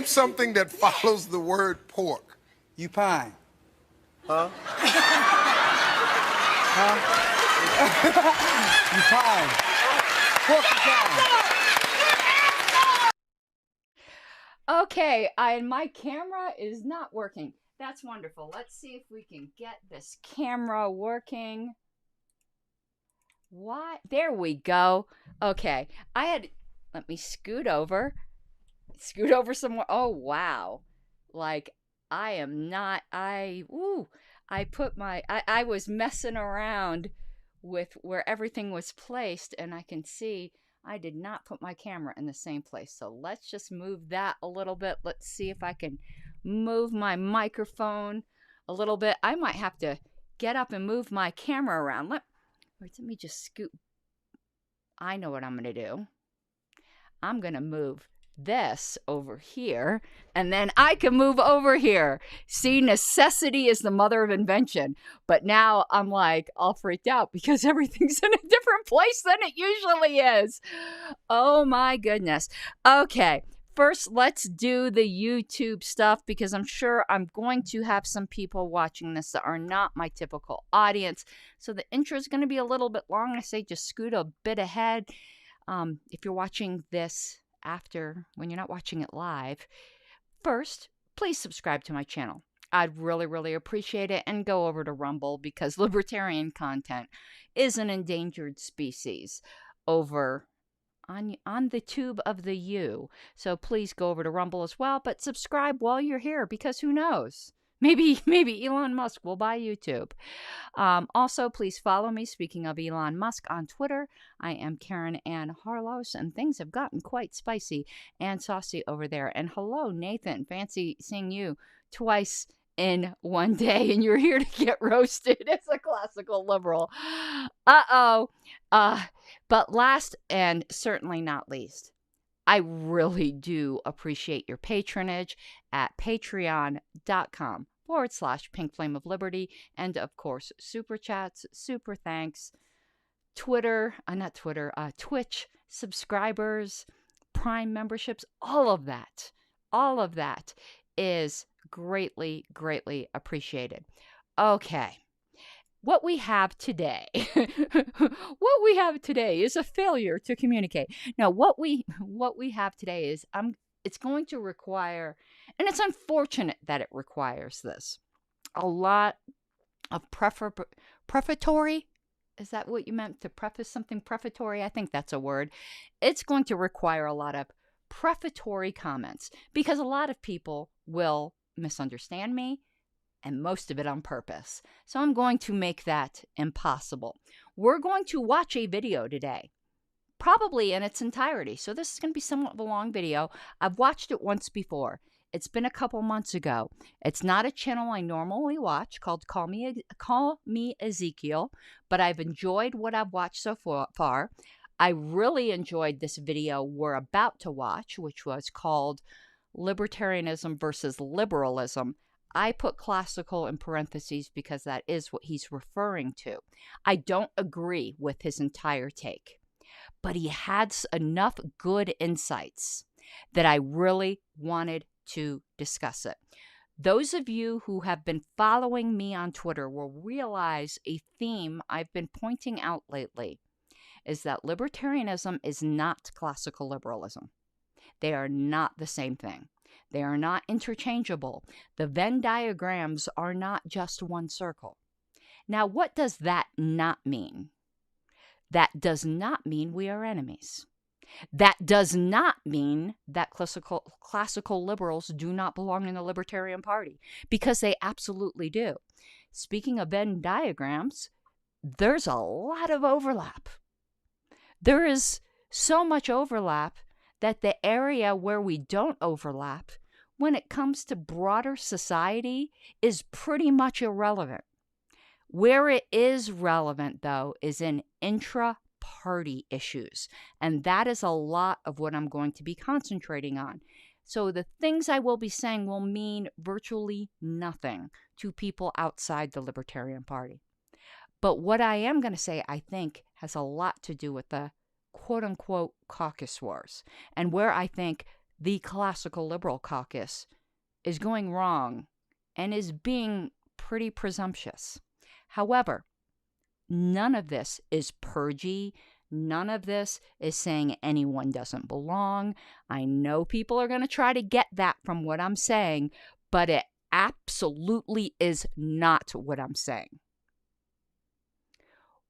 something that follows the word pork. You pine. Huh? Huh? You pine. Pork and pine. Okay, my camera is not working. That's wonderful. Let's see if we can get this camera working. What? There we go. Okay, let me scoot over somewhere. Oh, wow. Like, I was messing around with where everything was placed, and I can see I did not put my camera in the same place. So let's just move that a little bit. Let's see if I can move my microphone a little bit. I might have to get up and move my camera around. Let me just scoot. I know what I'm going to do. I'm going to move this over here, and then I can move over here. See, necessity is the mother of invention. But now I'm like all freaked out because everything's in a different place than it usually is. Oh my goodness. Okay, first let's do the YouTube stuff, because I'm sure I'm going to have some people watching this that are not my typical audience. So the intro is going to be a little bit long. I say just scoot a bit ahead. If you're watching this when you're not watching it live, first, please subscribe to my channel. I'd really, really appreciate it. And go over to Rumble, because libertarian content is an endangered species over on the tube of the U. So please go over to Rumble as well, but subscribe while you're here, because who knows? Maybe Elon Musk will buy YouTube. Also, please follow me. Speaking of Elon Musk, on Twitter, I am Karen Ann Harlos, and things have gotten quite spicy and saucy over there. And hello, Nathan. Fancy seeing you twice in one day, and you're here to get roasted as a classical liberal. But last and certainly not least, I really do appreciate your patronage at patreon.com/Pink Flame of Liberty. And of course, super chats, super thanks, Twitch subscribers, Prime memberships, all of that is greatly, greatly appreciated. Okay. What we have today is a failure to communicate. Now, what we have today is it's going to require, and it's unfortunate that it requires this, a lot of prefatory. Is that what you meant, to preface something prefatory? I think that's a word. It's going to require a lot of prefatory comments, because a lot of people will misunderstand me, and most of it on purpose. So I'm going to make that impossible. We're going to watch a video today, probably in its entirety. So this is going to be somewhat of a long video. I've watched it once before. It's been a couple months ago. It's not a channel I normally watch, called CallMeEzekiel, but I've enjoyed what I've watched so far. I really enjoyed this video we're about to watch, which was called Libertarianism versus Liberalism. I put classical in parentheses because that is what he's referring to. I don't agree with his entire take, but he had enough good insights that I really wanted to discuss it. Those of you who have been following me on Twitter will realize a theme I've been pointing out lately is that libertarianism is not classical liberalism. They are not the same thing. They are not interchangeable. The Venn diagrams are not just one circle. Now, what does that not mean? That does not mean we are enemies. That does not mean that classical liberals do not belong in the Libertarian Party, because they absolutely do. Speaking of Venn diagrams, there's a lot of overlap. There is so much overlap that the area where we don't overlap, when it comes to broader society, is pretty much irrelevant. Where it is relevant, though, is in intra-party issues. And that is a lot of what I'm going to be concentrating on. So the things I will be saying will mean virtually nothing to people outside the Libertarian Party. But what I am going to say, I think, has a lot to do with the quote-unquote caucus wars, and where I think the classical liberal caucus is going wrong and is being pretty presumptuous. However, none of this is purgy. None of this is saying anyone doesn't belong. I know people are going to try to get that from what I'm saying, but it absolutely is not what I'm saying.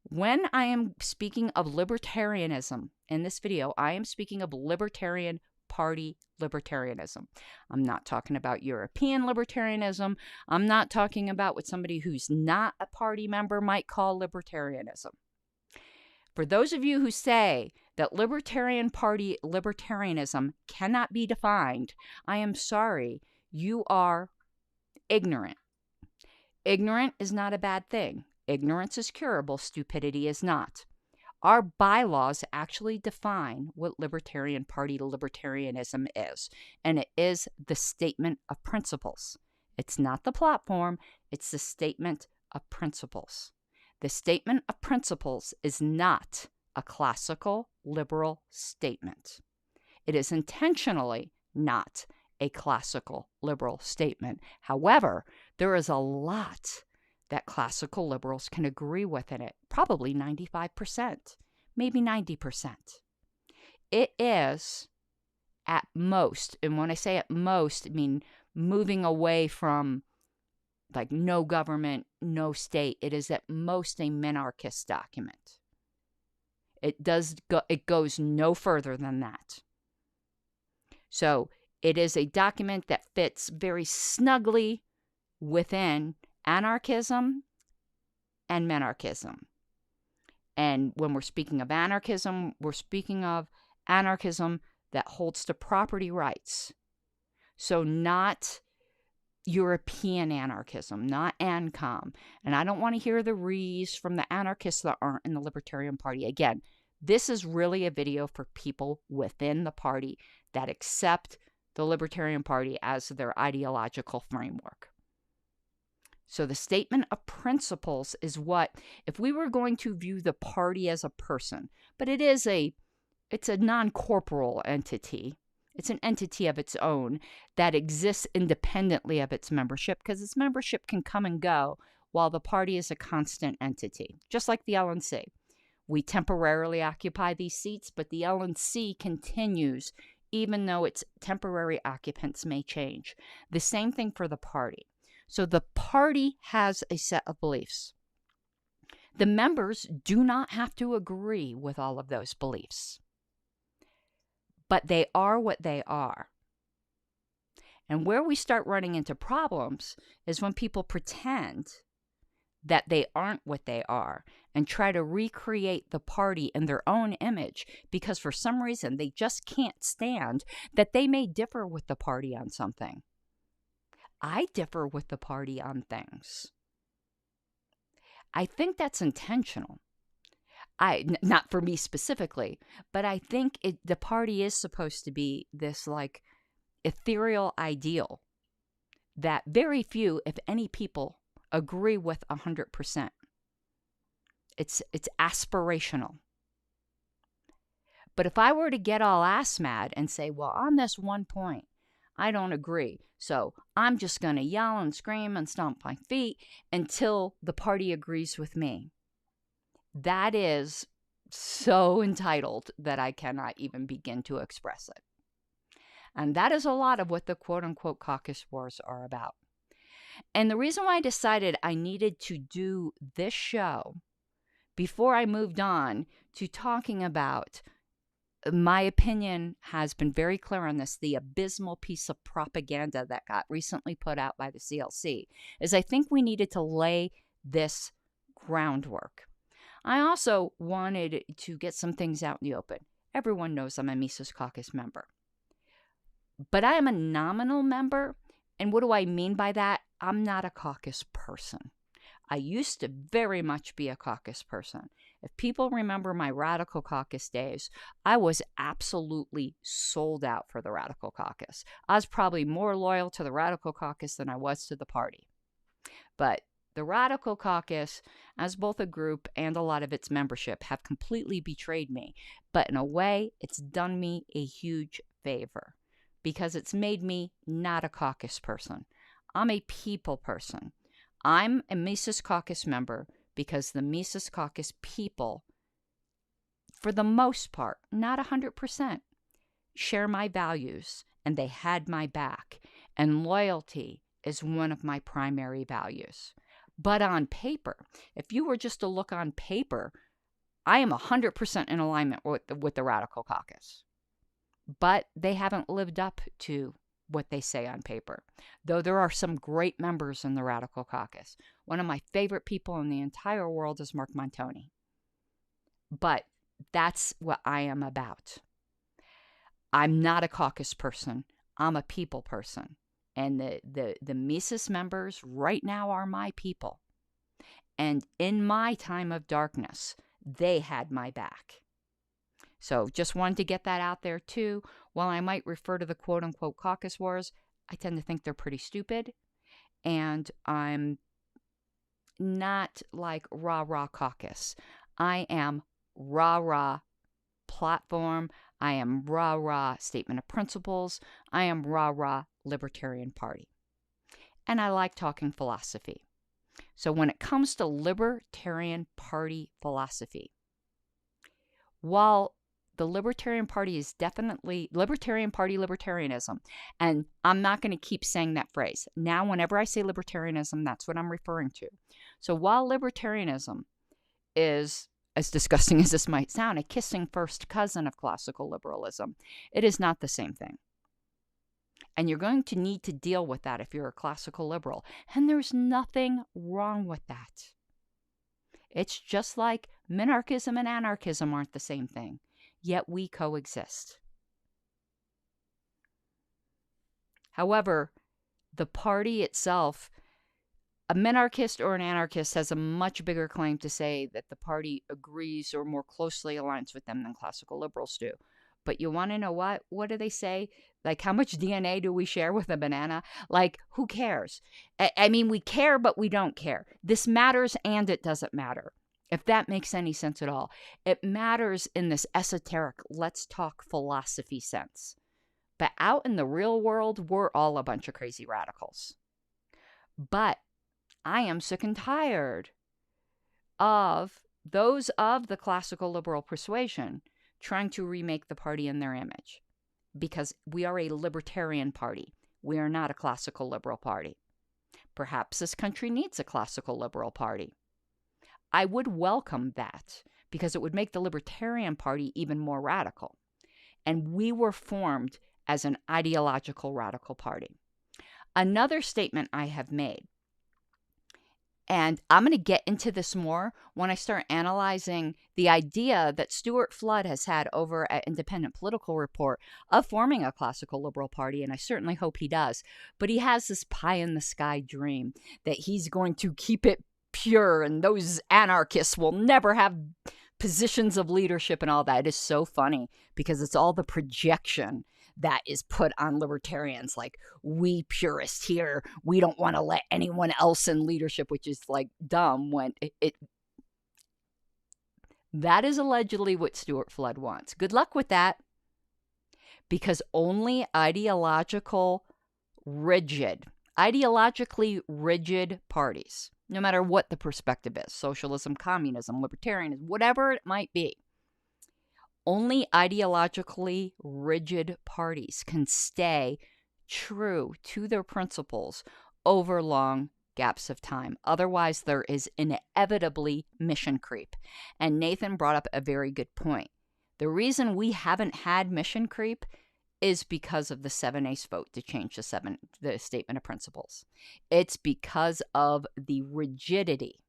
When I am speaking of libertarianism in this video, I am speaking of Libertarian Party libertarianism. I'm not talking about European libertarianism. I'm not talking about what somebody who's not a party member might call libertarianism. For those of you who say that Libertarian Party libertarianism cannot be defined, I am sorry, you are ignorant. Ignorant is not a bad thing. Ignorance is curable, stupidity is not. Our bylaws actually define what Libertarian Party libertarianism is, and it is the statement of principles. It's not the platform, it's the statement of principles. The statement of principles is not a classical liberal statement. It is intentionally not a classical liberal statement. However, there is a lot that classical liberals can agree with in it, probably 95%, maybe 90%. It is at most, and when I say at most, I mean moving away from like no government, no state. It is at most a minarchist document. It goes no further than that. So it is a document that fits very snugly within anarchism and minarchism. And when we're speaking of anarchism, we're speaking of anarchism that holds to property rights. So not European anarchism, not ANCOM. And I don't want to hear the rees from the anarchists that aren't in the Libertarian Party. Again, this is really a video for people within the party that accept the Libertarian Party as their ideological framework. So the statement of principles is what, if we were going to view the party as a person, but it's a non-corporal entity. It's an entity of its own that exists independently of its membership, because its membership can come and go while the party is a constant entity, just like the LNC. We temporarily occupy these seats, but the LNC continues even though its temporary occupants may change. The same thing for the party. So the party has a set of beliefs. The members do not have to agree with all of those beliefs, but they are what they are. And where we start running into problems is when people pretend that they aren't what they are and try to recreate the party in their own image because for some reason they just can't stand that they may differ with the party on something. I differ with the party on things. I think that's intentional. Not for me specifically, but I think the party is supposed to be this like ethereal ideal that very few, if any, people agree with 100%. It's aspirational. But if I were to get all ass mad and say, well, on this one point, I don't agree, so I'm just going to yell and scream and stomp my feet until the party agrees with me. That is so entitled that I cannot even begin to express it. And that is a lot of what the quote-unquote caucus wars are about. And the reason why I decided I needed to do this show before I moved on to talking about, my opinion has been very clear on this, the abysmal piece of propaganda that got recently put out by the CLC, is I think we needed to lay this groundwork. I also wanted to get some things out in the open. Everyone knows I'm a Mises Caucus member. But I am a nominal member, and what do I mean by that? I'm not a caucus person. I used to very much be a caucus person. If people remember my Radical Caucus days, I was absolutely sold out for the Radical Caucus. I was probably more loyal to the Radical Caucus than I was to the party. But the Radical Caucus, as both a group and a lot of its membership, have completely betrayed me. But in a way, it's done me a huge favor. because it's made me not a caucus person. I'm a people person. I'm a Mises Caucus member because the Mises Caucus people, for the most part, not 100%, share my values, and they had my back. And loyalty is one of my primary values. But on paper, if you were just to look on paper, I am 100% in alignment with the Radical Caucus. But they haven't lived up to what they say on paper. Though there are some great members in the Radical Caucus. One of my favorite people in the entire world is Mark Montoni. But that's what I am about. I'm not a caucus person. I'm a people person. And the Mises members right now are my people. And in my time of darkness, they had my back. So just wanted to get that out there too. While I might refer to the quote-unquote caucus wars, I tend to think they're pretty stupid. And I'm not like rah-rah caucus. I am rah-rah platform. I am rah-rah statement of principles. I am rah-rah Libertarian Party. And I like talking philosophy. So when it comes to Libertarian Party philosophy, while the Libertarian Party is definitely Libertarian Party libertarianism, and I'm not going to keep saying that phrase. Now, whenever I say libertarianism, that's what I'm referring to. So while libertarianism is, as disgusting as this might sound, a kissing first cousin of classical liberalism, it is not the same thing. And you're going to need to deal with that if you're a classical liberal. And there's nothing wrong with that. It's just like minarchism and anarchism aren't the same thing, yet we coexist. However, the party itself, a minarchist or an anarchist has a much bigger claim to say that the party agrees or more closely aligns with them than classical liberals do. But you want to know what? What do they say? Like, how much DNA do we share with a banana? Like, who cares? I mean, we care, but we don't care. This matters and it doesn't matter. If that makes any sense at all. It matters in this esoteric, let's talk philosophy sense. But out in the real world, we're all a bunch of crazy radicals. But I am sick and tired of those of the classical liberal persuasion trying to remake the party in their image. Because we are a libertarian party. We are not a classical liberal party. Perhaps this country needs a classical liberal party. I would welcome that because it would make the Libertarian Party even more radical. And we were formed as an ideological radical party. Another statement I have made, and I'm going to get into this more when I start analyzing the idea that Stuart Flood has had over at Independent Political Report of forming a classical liberal party, and I certainly hope he does. But he has this pie-in-the-sky dream that he's going to keep it pure, and those anarchists will never have positions of leadership and all that. It is so funny because it's all the projection that is put on libertarians, like, we purists here, we don't want to let anyone else in leadership, which is like dumb when that is allegedly what Stuart Flood wants. Good luck with that, because only ideologically rigid parties, no matter what the perspective is, socialism, communism, libertarianism, whatever it might be, only ideologically rigid parties can stay true to their principles over long gaps of time. Otherwise, there is inevitably mission creep. And Nathan brought up a very good point. The reason we haven't had mission creep is because of the 7/8 vote to change the statement of principles. It's because of the rigidity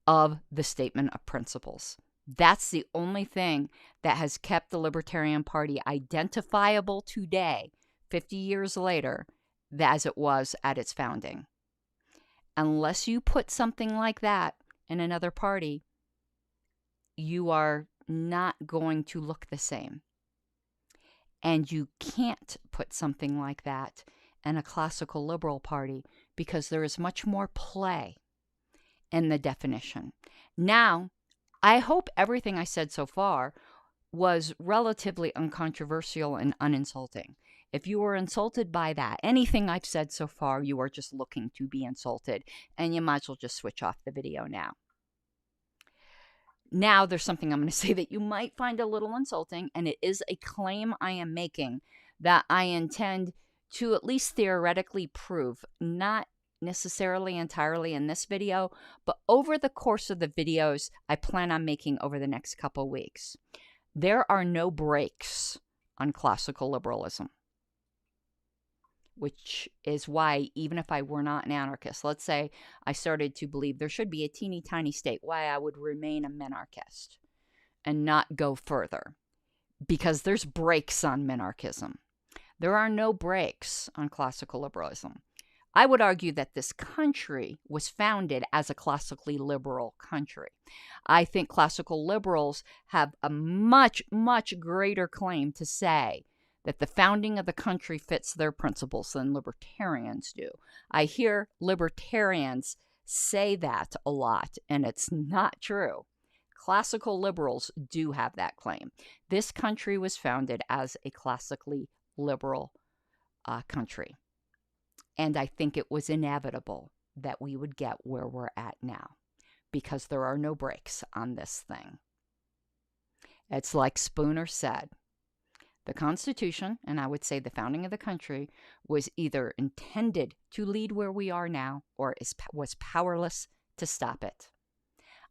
of the statement of principles. That's the only thing that has kept the Libertarian Party identifiable today, 50 years later, as it was at its founding. Unless you put something like that in another party, you are not going to look the same. And you can't put something like that in a classical liberal party because there is much more play in the definition. Now, I hope everything I said so far was relatively uncontroversial and uninsulting. If you were insulted by that, anything I've said so far, you are just looking to be insulted, and you might as well just switch off the video now. Now there's something I'm going to say that you might find a little insulting, and it is a claim I am making that I intend to at least theoretically prove, not necessarily entirely in this video, but over the course of the videos I plan on making over the next couple weeks. There are no brakes on classical liberalism, which is why even if I were not an anarchist, let's say I started to believe there should be a teeny tiny state, why I would remain a minarchist and not go further, because there's brakes on minarchism. There are no brakes on classical liberalism. I would argue that this country was founded as a classically liberal country. I think classical liberals have a much, much greater claim to say that the founding of the country fits their principles than libertarians do. I hear libertarians say that a lot, and it's not true. Classical liberals do have that claim. This country was founded as a classically liberal country. And I think it was inevitable that we would get where we're at now, because there are no brakes on this thing. It's like Spooner said, the Constitution, and I would say the founding of the country, was either intended to lead where we are now or was powerless to stop it.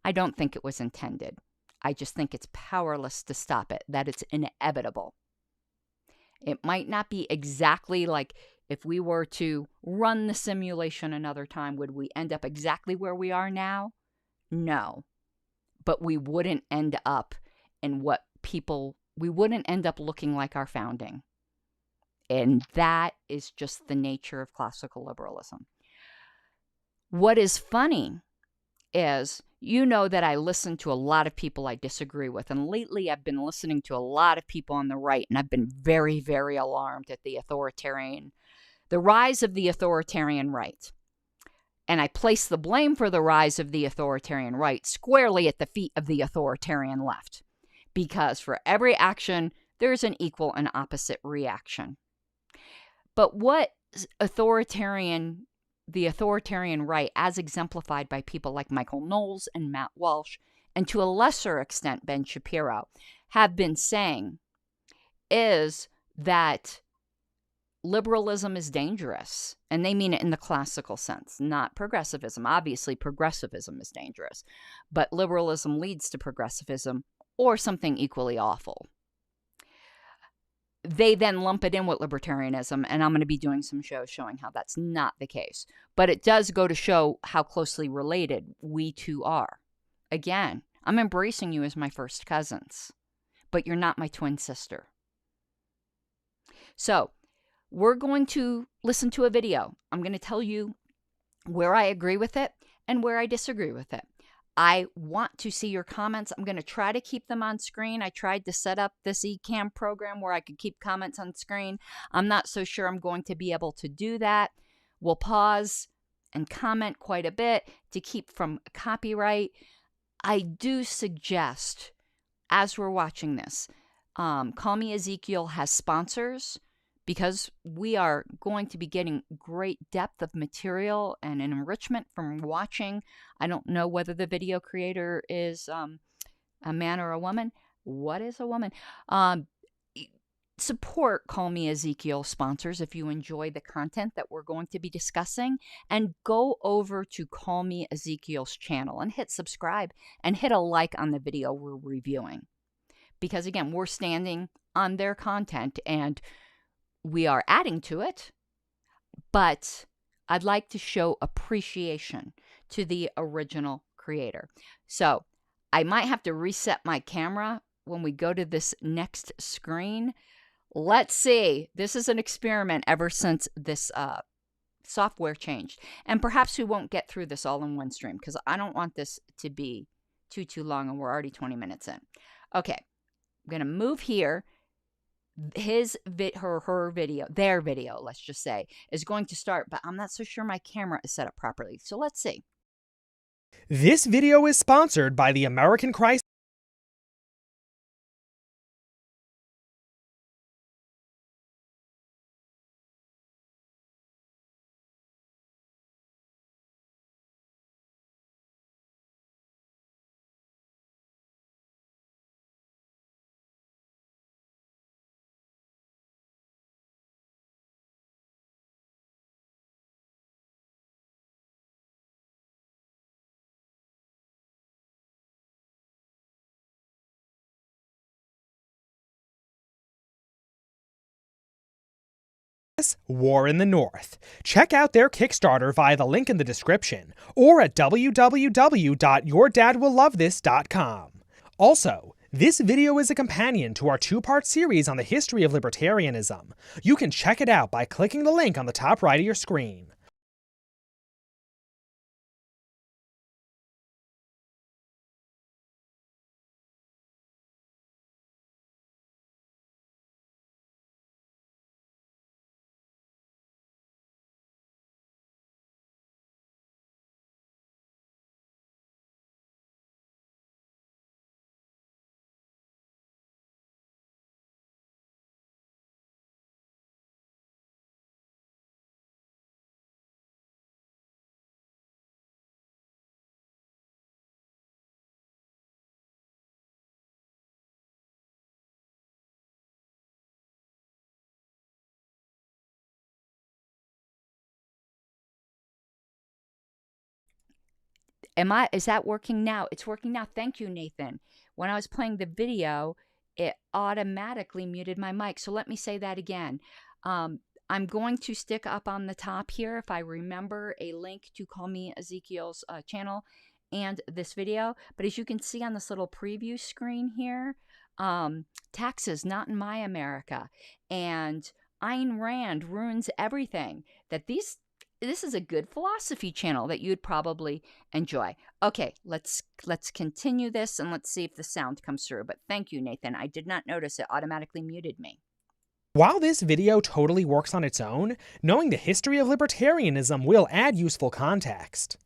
I don't think it was intended. I just think it's powerless to stop it, that it's inevitable. It might not be exactly like if we were to run the simulation another time, would we end up exactly where we are now? No. But we wouldn't end up in we wouldn't end up looking like our founding. And that is just the nature of classical liberalism. What is funny is, you know that I listen to a lot of people I disagree with. And lately I've been listening to a lot of people on the right, and I've been very, very alarmed at the rise of the authoritarian right. And I place the blame for the rise of the authoritarian right squarely at the feet of the authoritarian left. Because for every action, there's an equal and opposite reaction. But what the authoritarian right, as exemplified by people like Michael Knowles and Matt Walsh, and to a lesser extent Ben Shapiro, have been saying is that liberalism is dangerous. And they mean it in the classical sense, not progressivism. Obviously, progressivism is dangerous. But liberalism leads to progressivism or something equally awful. They then lump it in with libertarianism, and I'm going to be doing some shows showing how that's not the case. But it does go to show how closely related we two are. Again, I'm embracing you as my first cousins, but you're not my twin sister. So, we're going to listen to a video. I'm going to tell you where I agree with it and where I disagree with it. I want to see your comments. I'm going to try to keep them on screen. I tried to set up this eCam program where I could keep comments on screen. I'm not so sure I'm going to be able to do that. We'll pause and comment quite a bit to keep from copyright. I do suggest, as we're watching this, CallMeEzekiel has sponsors, because we are going to be getting great depth of material and an enrichment from watching. I don't know whether the video creator is a man or a woman. What is a woman? Support CallMeEzekiel sponsors if you enjoy the content that we're going to be discussing. And go over to CallMeEzekiel's channel and hit subscribe and hit a like on the video we're reviewing. Because again, we're standing on their content and we are adding to it, but I'd like to show appreciation to the original creator. So I might have to reset my camera when we go to this next screen. Let's see. This is an experiment ever since this software changed. And perhaps we won't get through this all in one stream because I don't want this to be too long, and we're already 20 minutes in. Okay, I'm going to move here. Their video, let's just say, is going to start, but I'm not so sure my camera is set up properly. So let's see. This video is sponsored by the American Christ War in the North. Check out their Kickstarter via the link in the description or at www.yourdadwilllovethis.com. Also, this video is a companion to our two-part series on the history of libertarianism. You can check it out by clicking the link on the top right of your screen. Is that working now? It's working now. Thank you, Nathan. When I was playing the video, it automatically muted my mic. So let me say that again. I'm going to stick up on the top here, if I remember, a link to CallMeEzekiel's channel and this video. But as you can see on this little preview screen here, taxes not in my America, and Ayn Rand ruins everything. This is a good philosophy channel that you'd probably enjoy. Okay, let's continue this and let's see if the sound comes through. But thank you, Nathan. I did not notice it automatically muted me. While this video totally works on its own, knowing the history of libertarianism will add useful context.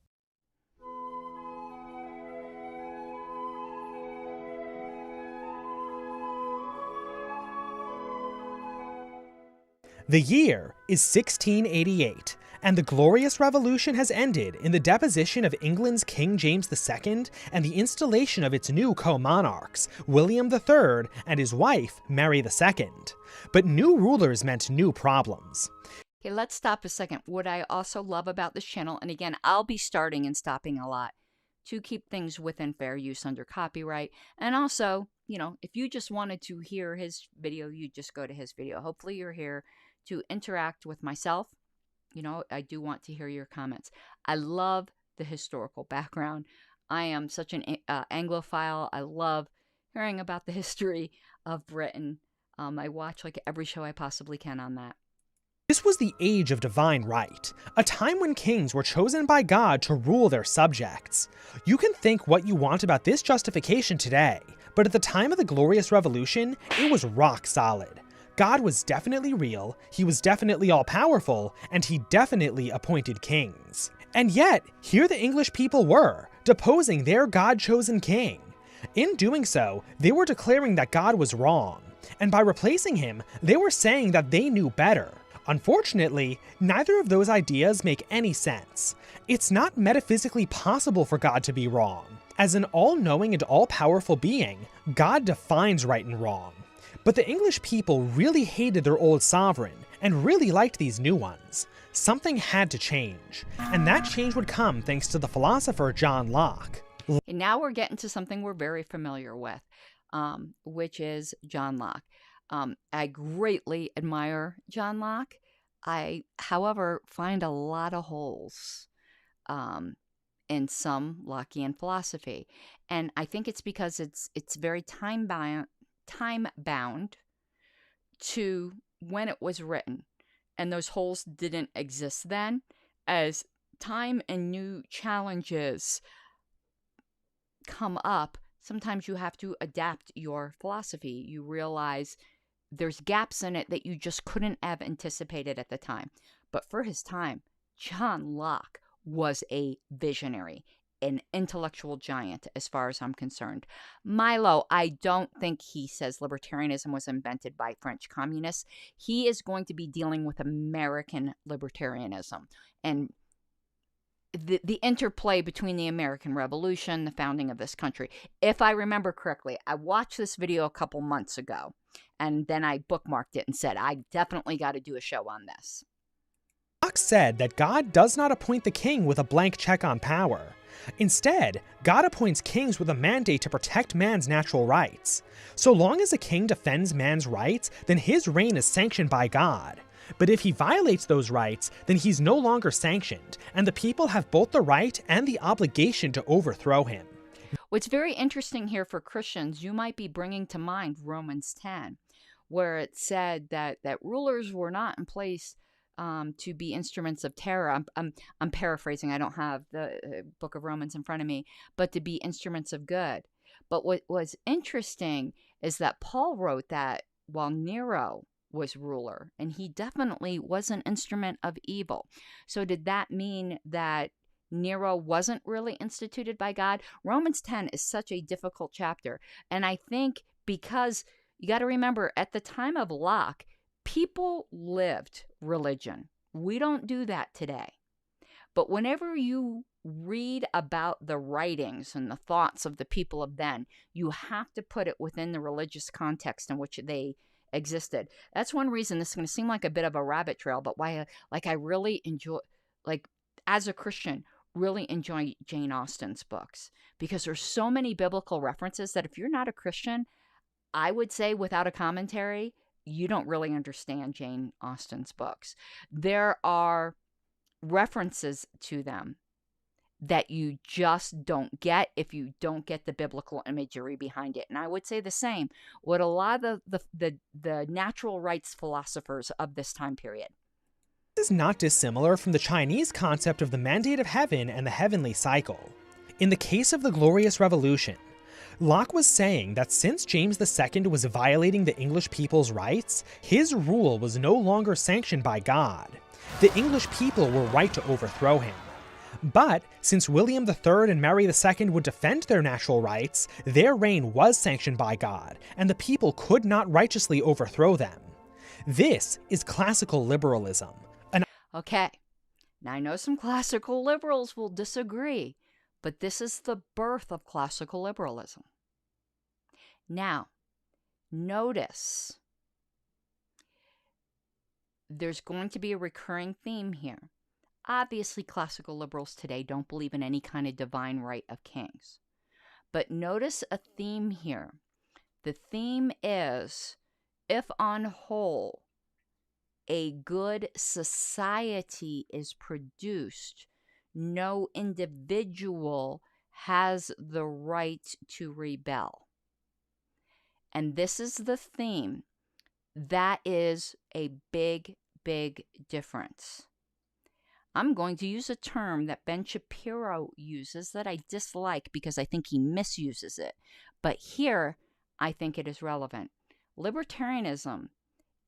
The year is 1688, and the Glorious Revolution has ended in the deposition of England's King James II and the installation of its new co-monarchs, William III and his wife, Mary II. But new rulers meant new problems. Okay, let's stop a second. What I also love about this channel, and again, I'll be starting and stopping a lot to keep things within fair use under copyright. And also, you know, if you just wanted to hear his video, you just go to his video. Hopefully you're here to interact with myself. You know, I do want to hear your comments. I love the historical background. I am such an Anglophile. I love hearing about the history of Britain. I watch like every show I possibly can on that. This was the age of divine right, a time when kings were chosen by God to rule their subjects. You can think what you want about this justification today, but at the time of the Glorious Revolution, it was rock solid. God was definitely real, he was definitely all-powerful, and he definitely appointed kings. And yet, here the English people were, deposing their God-chosen king. In doing so, they were declaring that God was wrong, and by replacing him, they were saying that they knew better. Unfortunately, neither of those ideas make any sense. It's not metaphysically possible for God to be wrong. As an all-knowing and all-powerful being, God defines right and wrong. But the English people really hated their old sovereign, and really liked these new ones. Something had to change, and that change would come thanks to the philosopher John Locke. And now we're getting to something we're very familiar with, which is John Locke. I greatly admire John Locke. I, however, find a lot of holes in some Lockean philosophy. And I think it's because it's very time-bound to when it was written. And those holes didn't exist then. As time and new challenges come up, sometimes you have to adapt your philosophy. You realize there's gaps in it that you just couldn't have anticipated at the time. But for his time, John Locke was a visionary, an intellectual giant as far as I'm concerned. Milo, I don't think he says libertarianism was invented by French communists. He is going to be dealing with American libertarianism and the interplay between the American Revolution, the founding of this country. If I remember correctly, I watched this video a couple months ago, and then I bookmarked it and said, I definitely got to do a show on this. Locke said that God does not appoint the king with a blank check on power. Instead, God appoints kings with a mandate to protect man's natural rights. So long as a king defends man's rights, then his reign is sanctioned by God. But if he violates those rights, then he's no longer sanctioned, and the people have both the right and the obligation to overthrow him. What's very interesting here for Christians, you might be bringing to mind Romans 10, where it said that rulers were not in place to be instruments of terror. I'm paraphrasing. I don't have the book of Romans in front of me, but to be instruments of good. But what was interesting is that Paul wrote that while Nero was ruler, and he definitely was an instrument of evil. So did that mean that Nero wasn't really instituted by God? Romans 10 is such a difficult chapter. And I think because you got to remember, at the time of Locke, people lived religion. We don't do that today. But whenever you read about the writings and the thoughts of the people of then, you have to put it within the religious context in which they existed. That's one reason this is going to seem like a bit of a rabbit trail, but why I really enjoy, as a Christian, really enjoy Jane Austen's books, because there's so many biblical references that if you're not a Christian, I would say without a commentary, you don't really understand Jane Austen's books. There are references to them that you just don't get if you don't get the biblical imagery behind it. And I would say the same with a lot of the natural rights philosophers of this time period. This is not dissimilar from the Chinese concept of the mandate of heaven and the heavenly cycle. In the case of the Glorious Revolution, Locke was saying that since James II was violating the English people's rights, his rule was no longer sanctioned by God. The English people were right to overthrow him. But since William III and Mary II would defend their natural rights, their reign was sanctioned by God, and the people could not righteously overthrow them. This is classical liberalism. Okay, now I know some classical liberals will disagree, but this is the birth of classical liberalism. Now, notice there's going to be a recurring theme here. Obviously, classical liberals today don't believe in any kind of divine right of kings. But notice a theme here. The theme is, if on whole, a good society is produced, no individual has the right to rebel. And this is the theme. That is a big, big difference. I'm going to use a term that Ben Shapiro uses that I dislike because I think he misuses it. But here, I think it is relevant. Libertarianism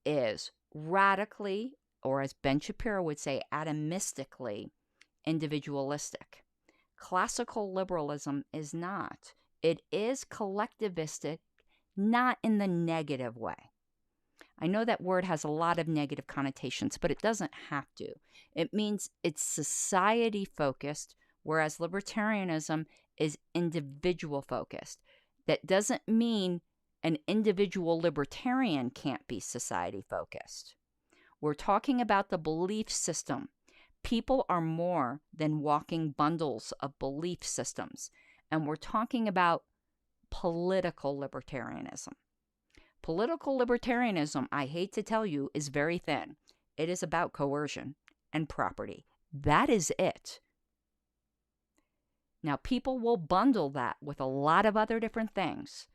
is radically, or as Ben Shapiro would say, atomistically individualistic. Classical liberalism is not. It is collectivistic, not in the negative way. I know that word has a lot of negative connotations, but it doesn't have to. It means it's society-focused, whereas libertarianism is individual-focused. That doesn't mean an individual libertarian can't be society-focused. We're talking about the belief system. People are more than walking bundles of belief systems. And we're talking about political libertarianism. Political libertarianism, I hate to tell you, is very thin. It is about coercion and property. That is it. Now, people will bundle that with a lot of other different things,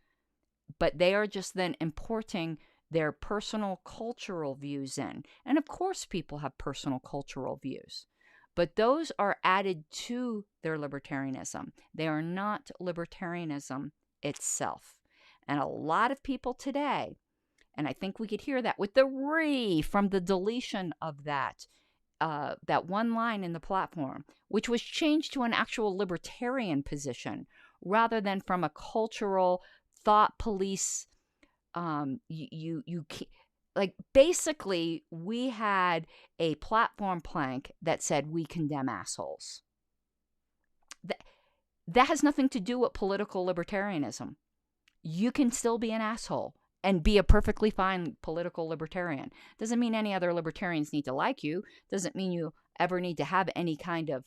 but they are just then importing their personal cultural views in. And of course, people have personal cultural views, but those are added to their libertarianism. They are not libertarianism itself. And a lot of people today, and I think we could hear that with the "re" from the deletion of that one line in the platform, which was changed to an actual libertarian position rather than from a cultural thought police. Basically, we had a platform plank that said we condemn assholes. That has nothing to do with political libertarianism. You can still be an asshole and be a perfectly fine political libertarian. Doesn't mean any other libertarians need to like you. Doesn't mean you ever need to have any kind of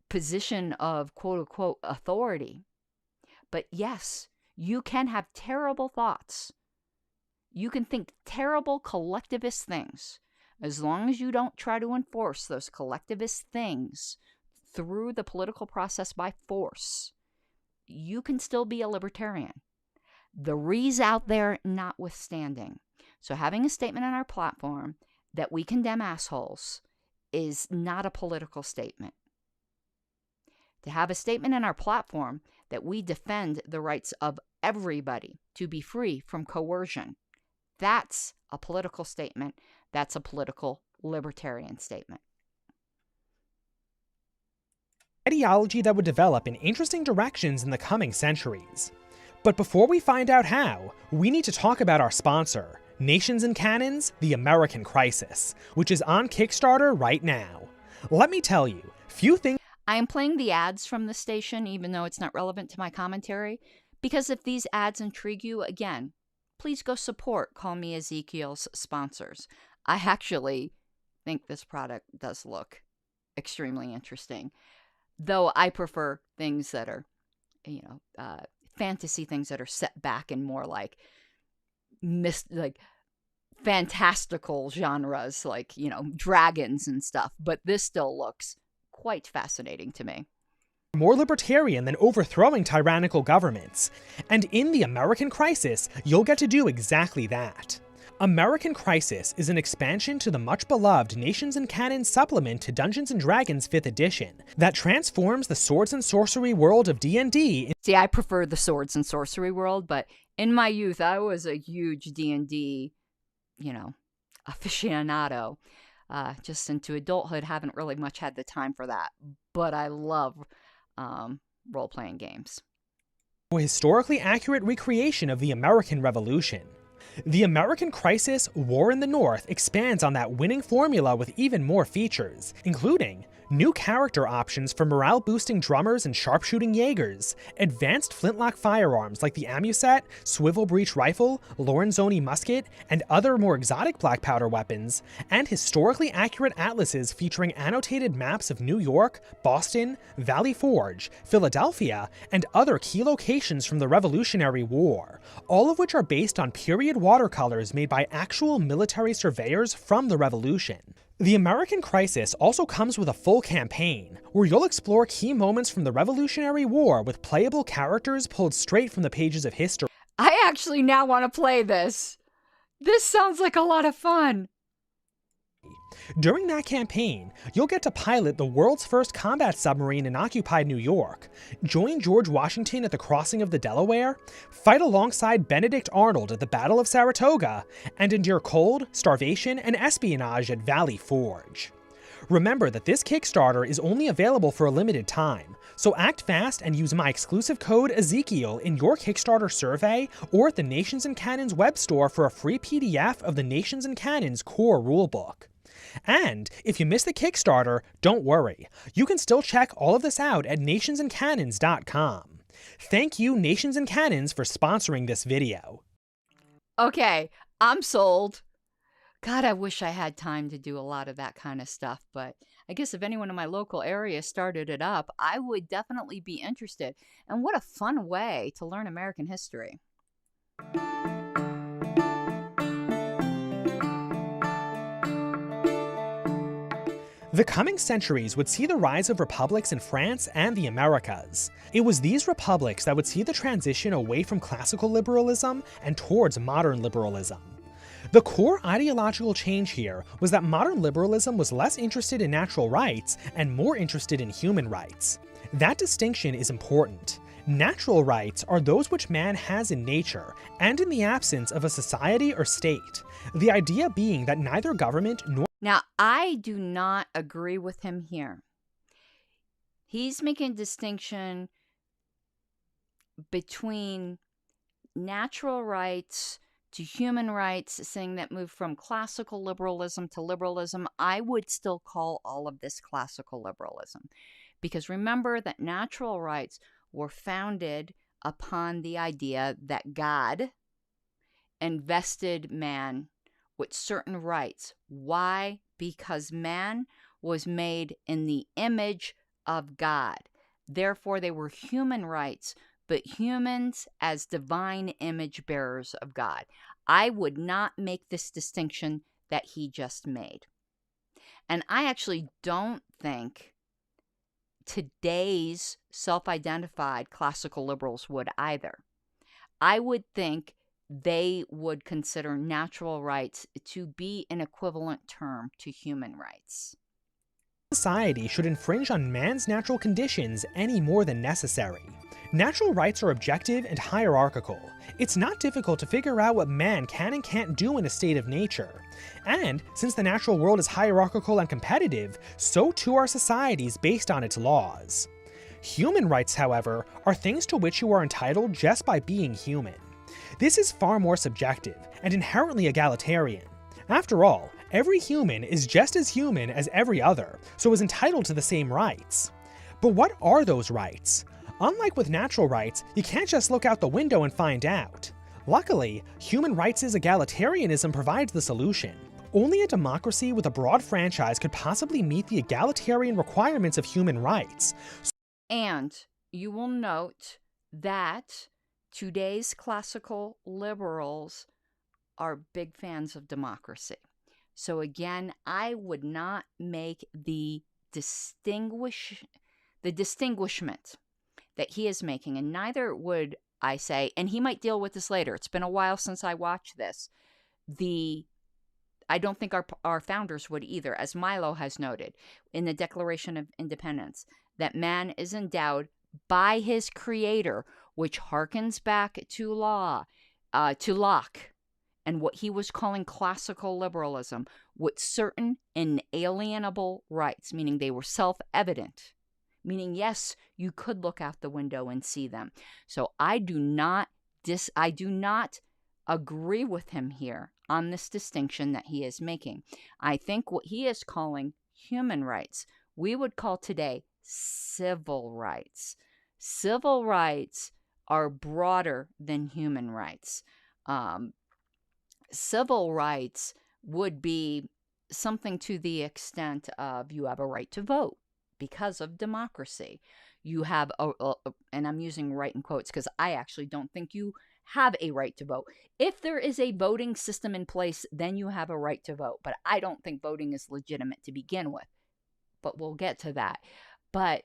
position of quote-unquote authority. But yes, you can have terrible thoughts. You can think terrible collectivist things. as long as you don't try to enforce those collectivist things through the political process by force, you can still be a libertarian. The re's out there notwithstanding. So having a statement on our platform that we condemn assholes is not a political statement. To have a statement in our platform that we defend the rights of everybody to be free from coercion, that's a political statement. That's a political libertarian statement. Ideology that would develop in interesting directions in the coming centuries. But before we find out how, we need to talk about our sponsor, Nations and Cannons, The American Crisis, which is on Kickstarter right now. Let me tell you, few things... I am playing the ads from the station, even though it's not relevant to my commentary, because if these ads intrigue you, again, please go support CallMeEzekiel's sponsors. I actually think this product does look extremely interesting, though I prefer things that are, fantasy things that are set back in more like fantastical genres, like, dragons and stuff. But this still looks quite fascinating to me. More libertarian than overthrowing tyrannical governments. And in The American Crisis, you'll get to do exactly that. American Crisis is an expansion to the much-beloved Nations and Cannons supplement to Dungeons & Dragons 5th edition that transforms the swords and sorcery world of D&D. See, I prefer the swords and sorcery world, but in my youth, I was a huge D&D, aficionado. Just into adulthood, haven't really much had the time for that. But I love role-playing games. A historically accurate recreation of the American Revolution. The American Crisis War in the North expands on that winning formula with even more features, including new character options for morale-boosting drummers and sharpshooting Jaegers, advanced flintlock firearms like the Amuset, Swivel Breech Rifle, Lorenzoni Musket, and other more exotic black powder weapons, and historically accurate atlases featuring annotated maps of New York, Boston, Valley Forge, Philadelphia, and other key locations from the Revolutionary War, all of which are based on period watercolors made by actual military surveyors from the Revolution. The American Crisis also comes with a full campaign, where you'll explore key moments from the Revolutionary War with playable characters pulled straight from the pages of history. I actually now want to play this. This sounds like a lot of fun. During that campaign, you'll get to pilot the world's first combat submarine in occupied New York, join George Washington at the crossing of the Delaware, fight alongside Benedict Arnold at the Battle of Saratoga, and endure cold, starvation, and espionage at Valley Forge. Remember that this Kickstarter is only available for a limited time, so act fast and use my exclusive code Ezekiel in your Kickstarter survey or at the Nations and Cannons web store for a free PDF of the Nations and Cannons core rulebook. And if you missed the Kickstarter, don't worry. You can still check all of this out at nationsandcannons.com. Thank you, Nations and Cannons, for sponsoring this video. Okay, I'm sold. God, I wish I had time to do a lot of that kind of stuff, but I guess if anyone in my local area started it up, I would definitely be interested. And what a fun way to learn American history. The coming centuries would see the rise of republics in France and the Americas. It was these republics that would see the transition away from classical liberalism and towards modern liberalism. The core ideological change here was that modern liberalism was less interested in natural rights and more interested in human rights. That distinction is important. Natural rights are those which man has in nature and in the absence of a society or state, the idea being that neither government nor... Now, I do not agree with him here. He's making a distinction between natural rights to human rights, saying that move from classical liberalism to liberalism. I would still call all of this classical liberalism, because remember that natural rights were founded upon the idea that God invested man with certain rights. Why? Because man was made in the image of God. Therefore, they were human rights, but humans as divine image bearers of God. I would not make this distinction that he just made. And I actually don't think today's self-identified classical liberals would either. I would think they would consider natural rights to be an equivalent term to human rights. Society should infringe on man's natural conditions any more than necessary. Natural rights are objective and hierarchical. It's not difficult to figure out what man can and can't do in a state of nature. And since the natural world is hierarchical and competitive, so too are societies based on its laws. Human rights, however, are things to which you are entitled just by being human. This is far more subjective and inherently egalitarian. After all, every human is just as human as every other, so is entitled to the same rights. But what are those rights? Unlike with natural rights, you can't just look out the window and find out. Luckily, human rights' egalitarianism provides the solution. Only a democracy with a broad franchise could possibly meet the egalitarian requirements of human rights. And you will note that today's classical liberals are big fans of democracy. So again, I would not make the distinguishment that he is making, and neither would I say, and he might deal with this later. It's been a while since I watched this. I don't think our founders would either, as Milo has noted in the Declaration of Independence, that man is endowed by his creator, which harkens back to Locke, and what he was calling classical liberalism, with certain inalienable rights, meaning they were self-evident, meaning, yes, you could look out the window and see them. So I do not agree with him here on this distinction that he is making. I think what he is calling human rights, we would call today civil rights. Civil rights are broader than human rights. Civil rights would be something to the extent of you have a right to vote because of democracy. You have, and I'm using right in quotes because I actually don't think you have a right to vote. If there is a voting system in place, then you have a right to vote. But I don't think voting is legitimate to begin with. But we'll get to that. But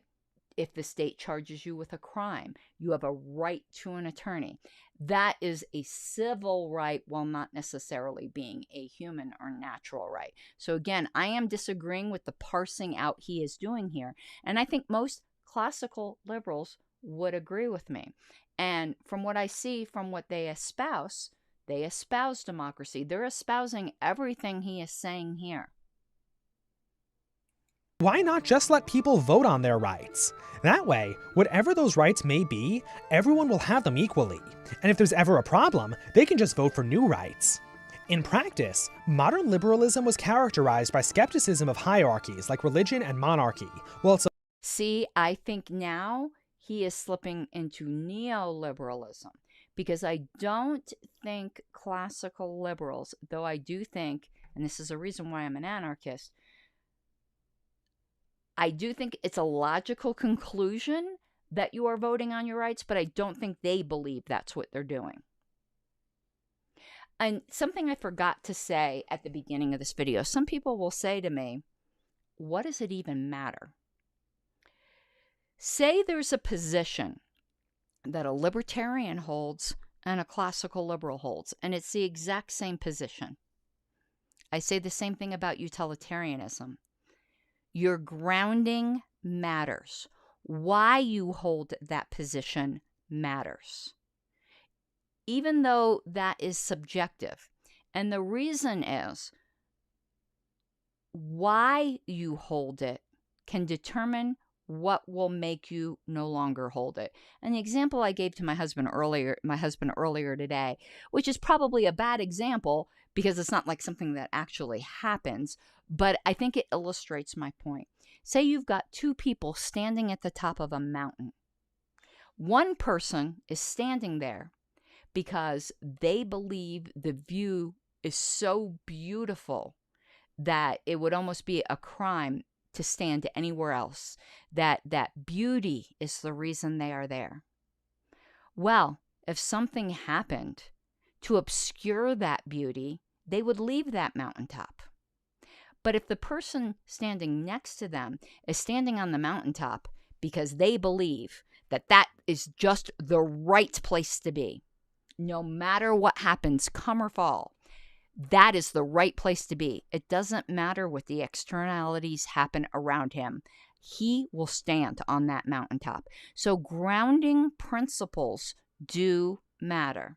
if the state charges you with a crime, you have a right to an attorney. That is a civil right while not necessarily being a human or natural right. So again, I am disagreeing with the parsing out he is doing here. And I think most classical liberals would agree with me. And from what I see, from what they espouse democracy. They're espousing everything he is saying here. Why not just let people vote on their rights? That way, whatever those rights may be, everyone will have them equally. And if there's ever a problem, they can just vote for new rights. In practice, modern liberalism was characterized by skepticism of hierarchies like religion and monarchy. See, I think now he is slipping into neoliberalism, because I don't think classical liberals, though I do think, and this is a reason why I'm an anarchist, I do think it's a logical conclusion that you are voting on your rights, but I don't think they believe that's what they're doing. And something I forgot to say at the beginning of this video, some people will say to me, what does it even matter? Say there's a position that a libertarian holds and a classical liberal holds, and it's the exact same position. I say the same thing about utilitarianism. Your grounding matters. Why you hold that position matters, even though that is subjective. And the reason is why you hold it can determine what will make you no longer hold it. And the example I gave to my husband earlier today, which is probably a bad example because it's not like something that actually happens, but I think it illustrates my point. Say you've got two people standing at the top of a mountain. One person is standing there because they believe the view is so beautiful that it would almost be a crime to stand anywhere else, that beauty is the reason they are there. Well, if something happened to obscure that beauty, they would leave that mountaintop. But if the person standing next to them is standing on the mountaintop because they believe that that is just the right place to be, no matter what happens, come or fall, that is the right place to be. It doesn't matter what the externalities happen around him. He will stand on that mountaintop. So grounding principles do matter.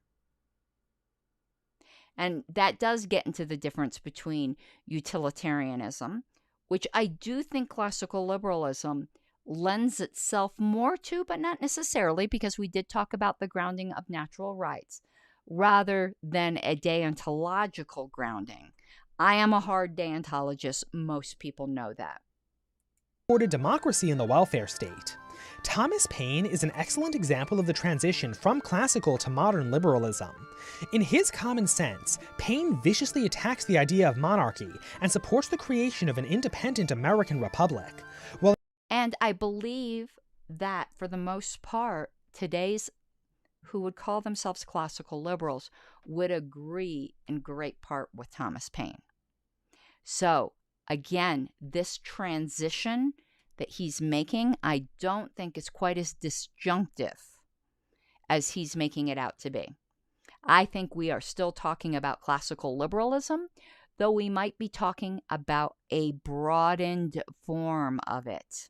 And that does get into the difference between utilitarianism, which I do think classical liberalism lends itself more to, but not necessarily, because we did talk about the grounding of natural rights, rather than a deontological grounding. I am a hard deontologist. Most people know that. Supported democracy in the welfare state. Thomas Paine is an excellent example of the transition from classical to modern liberalism. In his Common Sense, Paine viciously attacks the idea of monarchy and supports the creation of an independent American republic. And I believe that, for the most part, today's who would call themselves classical liberals would agree in great part with Thomas Paine. So, again, this transition that he's making, I don't think is quite as disjunctive as he's making it out to be. I think we are still talking about classical liberalism, though we might be talking about a broadened form of it.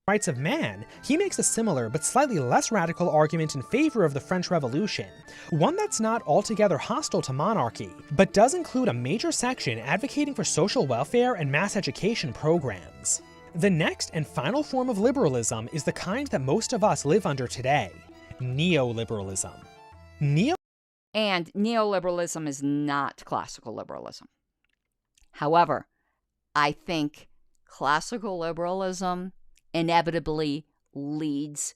Rights of man, he makes a similar but slightly less radical argument in favor of the French Revolution, one that's not altogether hostile to monarchy, but does include a major section advocating for social welfare and mass education programs. The next and final form of liberalism is the kind that most of us live under today, neoliberalism. And neoliberalism is not classical liberalism. However, I think classical liberalism inevitably leads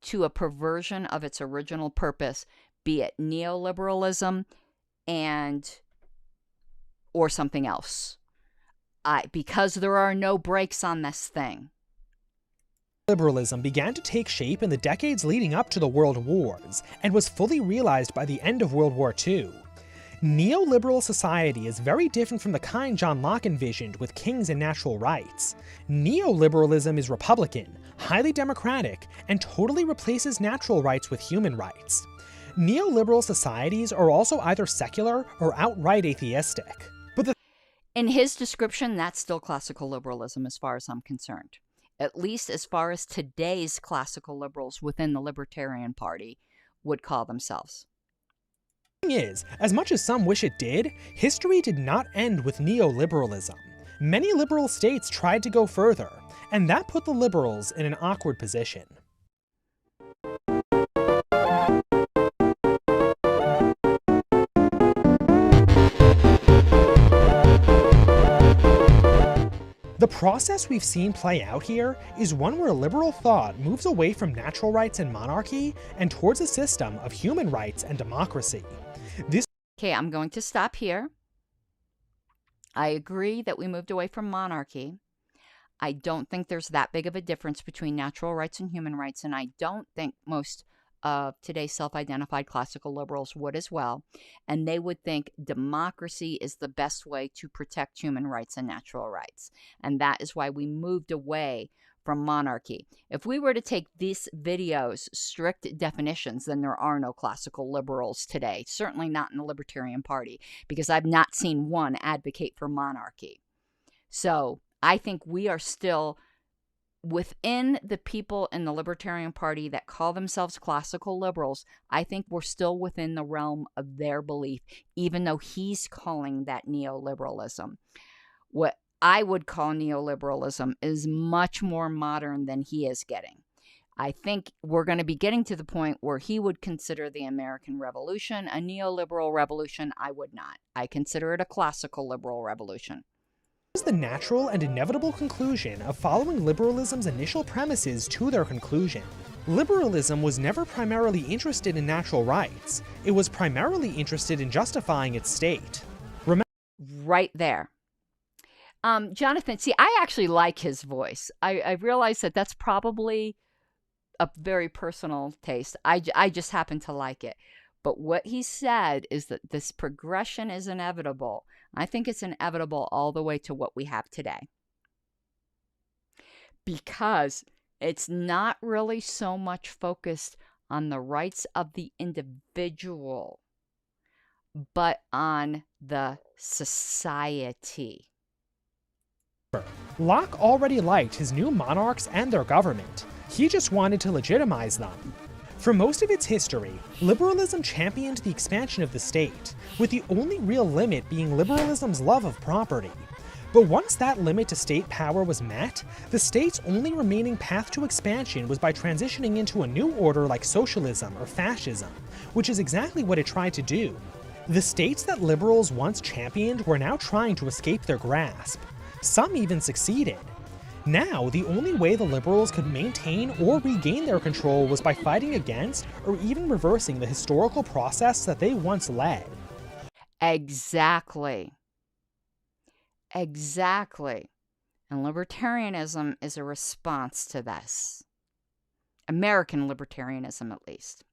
to a perversion of its original purpose, be it neoliberalism or something else. Because there are no brakes on this thing. Liberalism began to take shape in the decades leading up to the World Wars, and was fully realized by the end of World War II. Neoliberal society is very different from the kind John Locke envisioned with kings and natural rights. Neoliberalism is Republican, highly democratic, and totally replaces natural rights with human rights. Neoliberal societies are also either secular or outright atheistic. In his description, that's still classical liberalism as far as I'm concerned. At least as far as today's classical liberals within the Libertarian Party would call themselves. The thing is, as much as some wish it did, history did not end with neoliberalism. Many liberal states tried to go further, and that put the liberals in an awkward position. The process we've seen play out here is one where liberal thought moves away from natural rights and monarchy and towards a system of human rights and democracy. Okay, I'm going to stop here. I agree that we moved away from monarchy. I don't think there's that big of a difference between natural rights and human rights, and I don't think most of today's self-identified classical liberals would as well. And they would think democracy is the best way to protect human rights and natural rights. And that is why we moved away from monarchy. If we were to take this video's strict definitions, then there are no classical liberals today, certainly not in the Libertarian Party, because I've not seen one advocate for monarchy. So I think we are still within the people in the Libertarian Party that call themselves classical liberals. I think we're still within the realm of their belief, even though he's calling that neoliberalism. What I would call neoliberalism is much more modern than he is getting. I think we're going to be getting to the point where he would consider the American Revolution a neoliberal revolution. I would not. I consider it a classical liberal revolution. Is the natural and inevitable conclusion of following liberalism's initial premises to their conclusion. Liberalism was never primarily interested in natural rights. It was primarily interested in justifying its state. Right there. Jonathan, see, I actually like his voice. I realize that that's probably a very personal taste. I just happen to like it. But what he said is that this progression is inevitable. I think it's inevitable all the way to what we have today. Because it's not really so much focused on the rights of the individual, but on the society. Locke already liked his new monarchs and their government. He just wanted to legitimize them. For most of its history, liberalism championed the expansion of the state, with the only real limit being liberalism's love of property. But once that limit to state power was met, the state's only remaining path to expansion was by transitioning into a new order like socialism or fascism, which is exactly what it tried to do. The states that liberals once championed were now trying to escape their grasp. Some even succeeded. Now, the only way the liberals could maintain or regain their control was by fighting against or even reversing the historical process that they once led. Exactly. Exactly. And libertarianism is a response to this. American libertarianism, at least.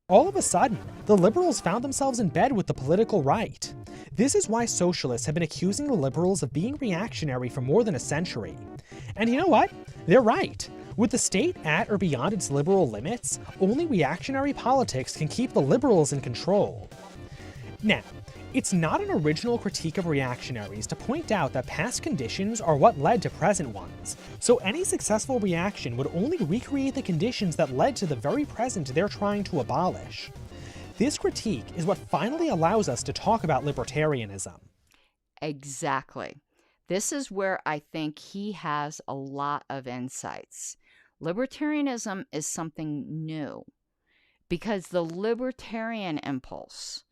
All of a sudden, the liberals found themselves in bed with the political right. This is why socialists have been accusing the liberals of being reactionary for more than a century. And you know what? They're right. With the state at or beyond its liberal limits, only reactionary politics can keep the liberals in control. Now, it's not an original critique of reactionaries to point out that past conditions are what led to present ones, so any successful reaction would only recreate the conditions that led to the very present they're trying to abolish. This critique is what finally allows us to talk about libertarianism. Exactly. This is where I think he has a lot of insights. Libertarianism is something new because the libertarian impulse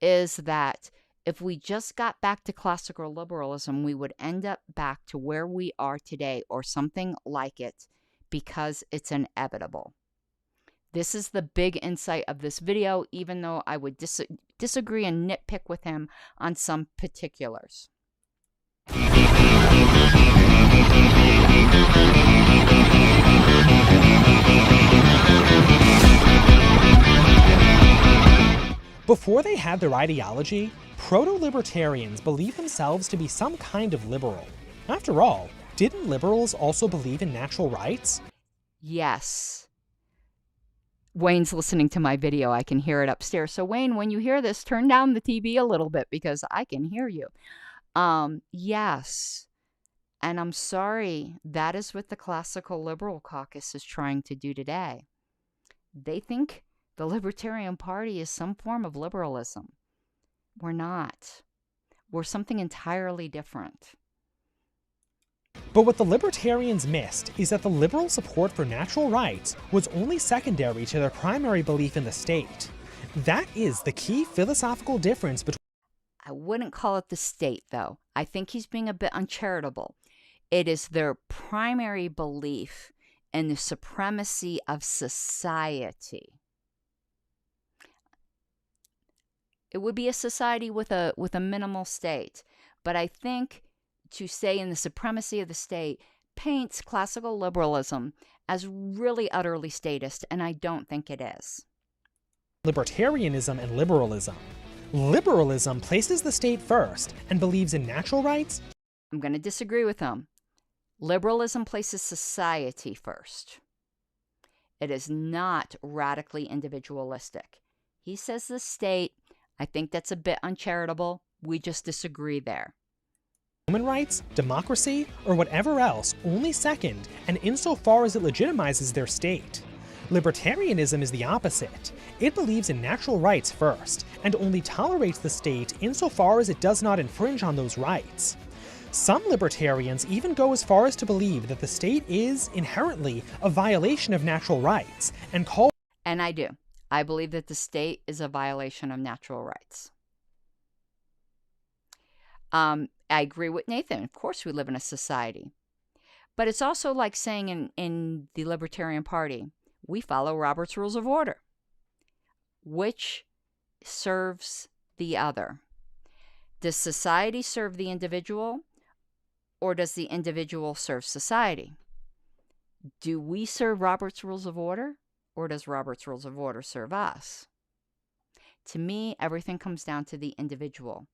is that if we just got back to classical liberalism, we would end up back to where we are today or something like it because it's inevitable. This is the big insight of this video, even though I would disagree and nitpick with him on some particulars. Before they had their ideology, proto-libertarians believed themselves to be some kind of liberal. After all, didn't liberals also believe in natural rights? Yes. Wayne's listening to my video. I can hear it upstairs. So Wayne, when you hear this, turn down the TV a little bit because I can hear you. Yes. And I'm sorry, that is what the classical liberal caucus is trying to do today. They think the Libertarian Party is some form of liberalism. We're not. We're something entirely different. But what the libertarians missed is that the liberal support for natural rights was only secondary to their primary belief in the state. That is the key philosophical difference between— I wouldn't call it the state, though. I think he's being a bit uncharitable. It is their primary belief in the supremacy of society. It would be a society with a minimal state. But I think to say in the supremacy of the state paints classical liberalism as really utterly statist, and I don't think it is. libertarianism and liberalism. Liberalism places the state first and believes in natural rights. I'm going to disagree with him. Liberalism places society first. It is not radically individualistic. He says the state. I think that's a bit uncharitable. We just disagree there. Human rights, democracy, or whatever else only second, and insofar as it legitimizes their state. Libertarianism is the opposite. It believes in natural rights first, and only tolerates the state insofar as it does not infringe on those rights. Some libertarians even go as far as to believe that the state is, inherently, a violation of natural rights, and call— And I do. I believe that the state is a violation of natural rights. I agree with Nathan. Of course we live in a society. But it's also like saying in the Libertarian Party, we follow Robert's Rules of Order. Which serves the other? Does society serve the individual, or does the individual serve society? Do we serve Robert's Rules of Order, or does Robert's Rules of Order serve us? To me, everything comes down to the individual.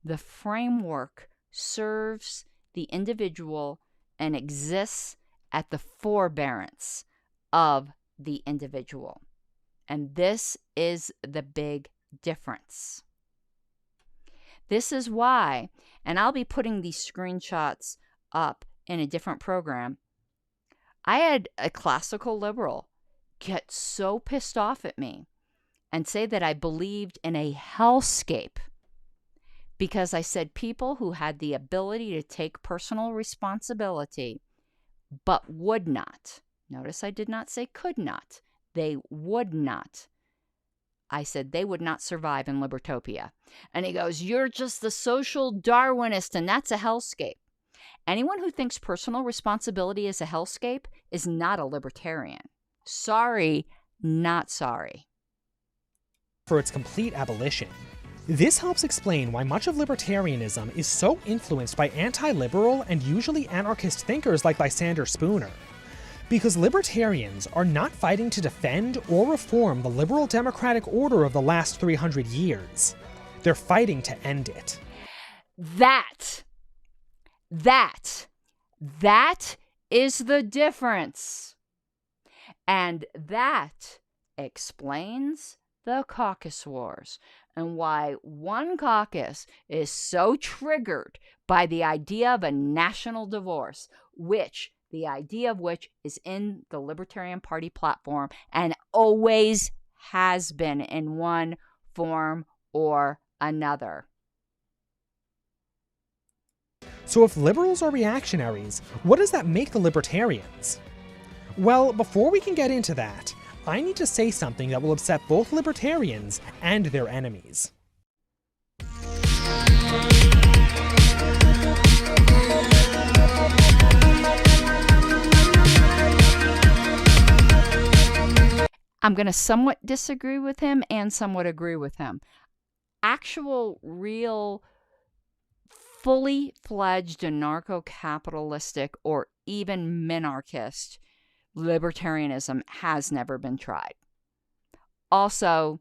The framework serves the individual and exists at the forbearance of the individual. And this is the big difference. This is why, and I'll be putting these screenshots up in a different program, I had a classical liberal get so pissed off at me and say that I believed in a hellscape because I said people who had the ability to take personal responsibility but would not. Notice I did not say could not. They would not. I said they would not survive in Libertopia. And he goes, you're just the social Darwinist, and that's a hellscape. Anyone who thinks personal responsibility is a hellscape is not a libertarian. Sorry, not sorry. For its complete abolition. This helps explain why much of libertarianism is so influenced by anti-liberal and usually anarchist thinkers like Lysander Spooner. Because libertarians are not fighting to defend or reform the liberal democratic order of the last 300 years. They're fighting to end it. That is the difference. And that explains the caucus wars and why one caucus is so triggered by the idea of a national divorce, the idea of which is in the Libertarian Party platform and always has been in one form or another. So if liberals are reactionaries, what does that make the libertarians? Well, before we can get into that, I need to say something that will upset both libertarians and their enemies. I'm going to somewhat disagree with him and somewhat agree with him. Actual, real, fully fledged anarcho-capitalistic or even minarchist libertarianism has never been tried. Also,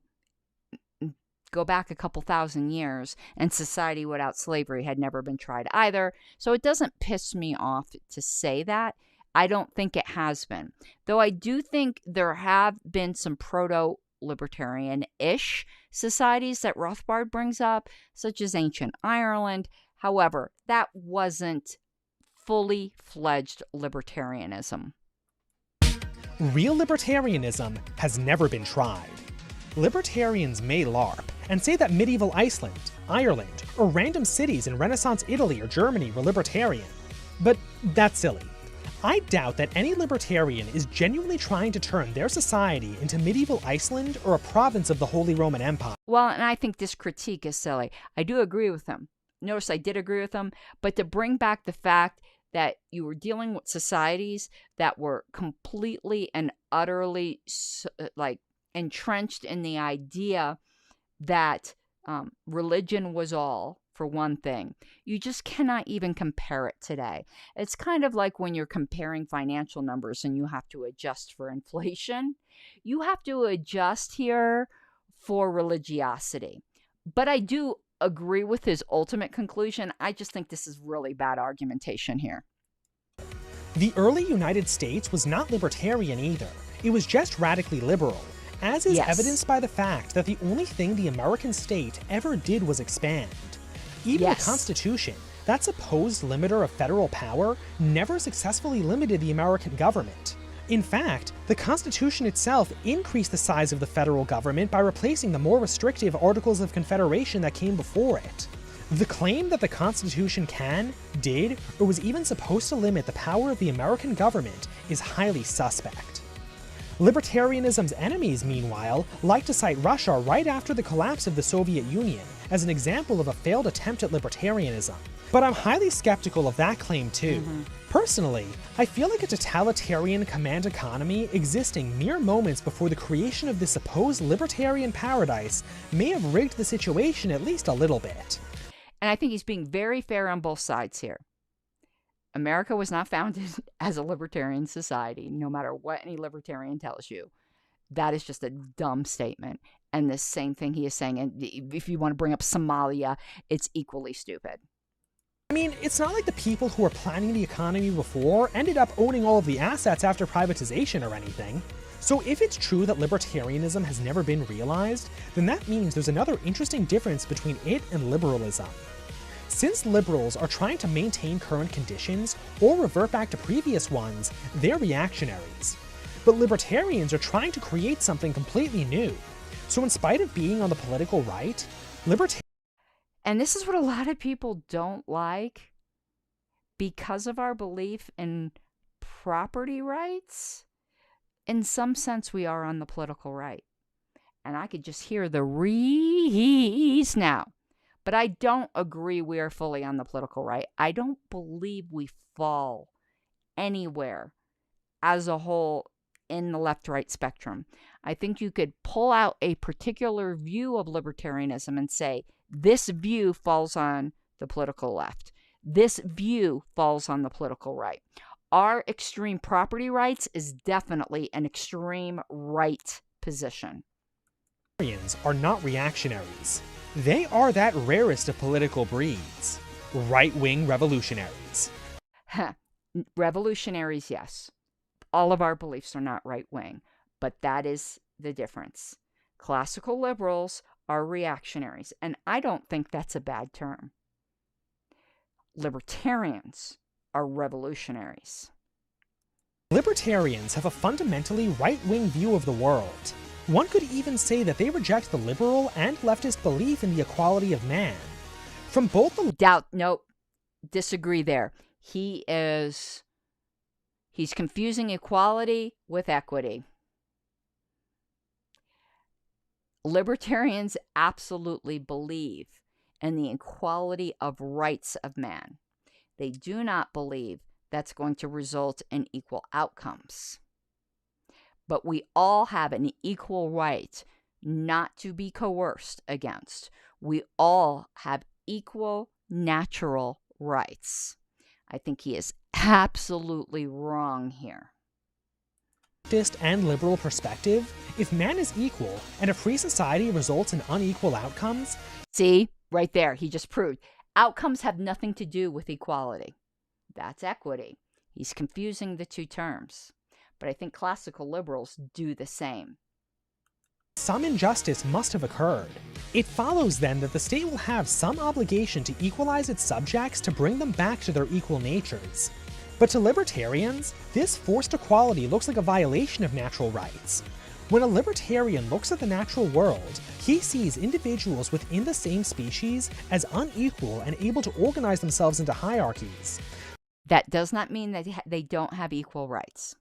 go back a couple thousand years and society without slavery had never been tried either. So it doesn't piss me off to say that. I don't think it has been. Though I do think there have been some proto-libertarian-ish societies that Rothbard brings up, such as ancient Ireland. However, that wasn't fully fledged libertarianism. Real libertarianism has never been tried. Libertarians may LARP and say that medieval Iceland, Ireland, or random cities in Renaissance Italy or Germany were libertarian. But that's silly. I doubt that any libertarian is genuinely trying to turn their society into medieval Iceland or a province of the Holy Roman Empire. Well, and I think this critique is silly. I do agree with him. Notice I did agree with him, but to bring back the fact that you were dealing with societies that were completely and utterly entrenched in the idea that religion was all, for one thing. You just cannot even compare it today. It's kind of like when you're comparing financial numbers and you have to adjust for inflation. You have to adjust here for religiosity. But I do agree with his ultimate conclusion. I just think this is really bad argumentation here. The early United States was not libertarian either. It was just radically liberal, as is evidenced by the fact that the only thing the American state ever did was expand. Even the Constitution, that supposed limiter of federal power, never successfully limited the American government. In fact, the Constitution itself increased the size of the federal government by replacing the more restrictive Articles of Confederation that came before it. The claim that the Constitution did, or was even supposed to limit the power of the American government is highly suspect. Libertarianism's enemies, meanwhile, like to cite Russia right after the collapse of the Soviet Union as an example of a failed attempt at libertarianism. But I'm highly skeptical of that claim too. Personally, I feel like a totalitarian command economy existing mere moments before the creation of this supposed libertarian paradise may have rigged the situation at least a little bit. And I think he's being very fair on both sides here. America was not founded as a libertarian society, no matter what any libertarian tells you. That is just a dumb statement. And the same thing he is saying, and if you want to bring up Somalia, it's equally stupid. I mean, it's not like the people who were planning the economy before ended up owning all of the assets after privatization or anything. So if it's true that libertarianism has never been realized, then that means there's another interesting difference between it and liberalism. Since liberals are trying to maintain current conditions or revert back to previous ones, they're reactionaries. But libertarians are trying to create something completely new. So in spite of being on the political right, And this is what a lot of people don't like. Because of our belief in property rights, in some sense we are on the political right. And I could just hear the rees now. But I don't agree we are fully on the political right. I don't believe we fall anywhere as a whole in the left-right spectrum. I think you could pull out a particular view of libertarianism and say, this view falls on the political left. This view falls on the political right. Our extreme property rights is definitely an extreme right position. libertarians are not reactionaries. They are that rarest of political breeds, right-wing revolutionaries. Revolutionaries, yes. All of our beliefs are not right-wing, but that is the difference. Classical liberals are reactionaries, and I don't think that's a bad term. Libertarians are revolutionaries. Libertarians have a fundamentally right-wing view of the world. One could even say that they reject the liberal and leftist belief in the equality of man. From both the Nope, disagree there. He's confusing equality with equity. Libertarians absolutely believe in the equality of rights of man. They do not believe that's going to result in equal outcomes. But we all have an equal right not to be coerced against. We all have equal natural rights. I think he is absolutely wrong here. leftist and liberal perspective, if man is equal and a free society results in unequal outcomes, See, right there, he just proved. Outcomes have nothing to do with equality. That's equity. He's confusing the two terms. But I think classical liberals do the same. some injustice must have occurred. It follows then that the state will have some obligation to equalize its subjects to bring them back to their equal natures. But to libertarians, this forced equality looks like a violation of natural rights. When a libertarian looks at the natural world, he sees individuals within the same species as unequal and able to organize themselves into hierarchies. That does not mean that they don't have equal rights.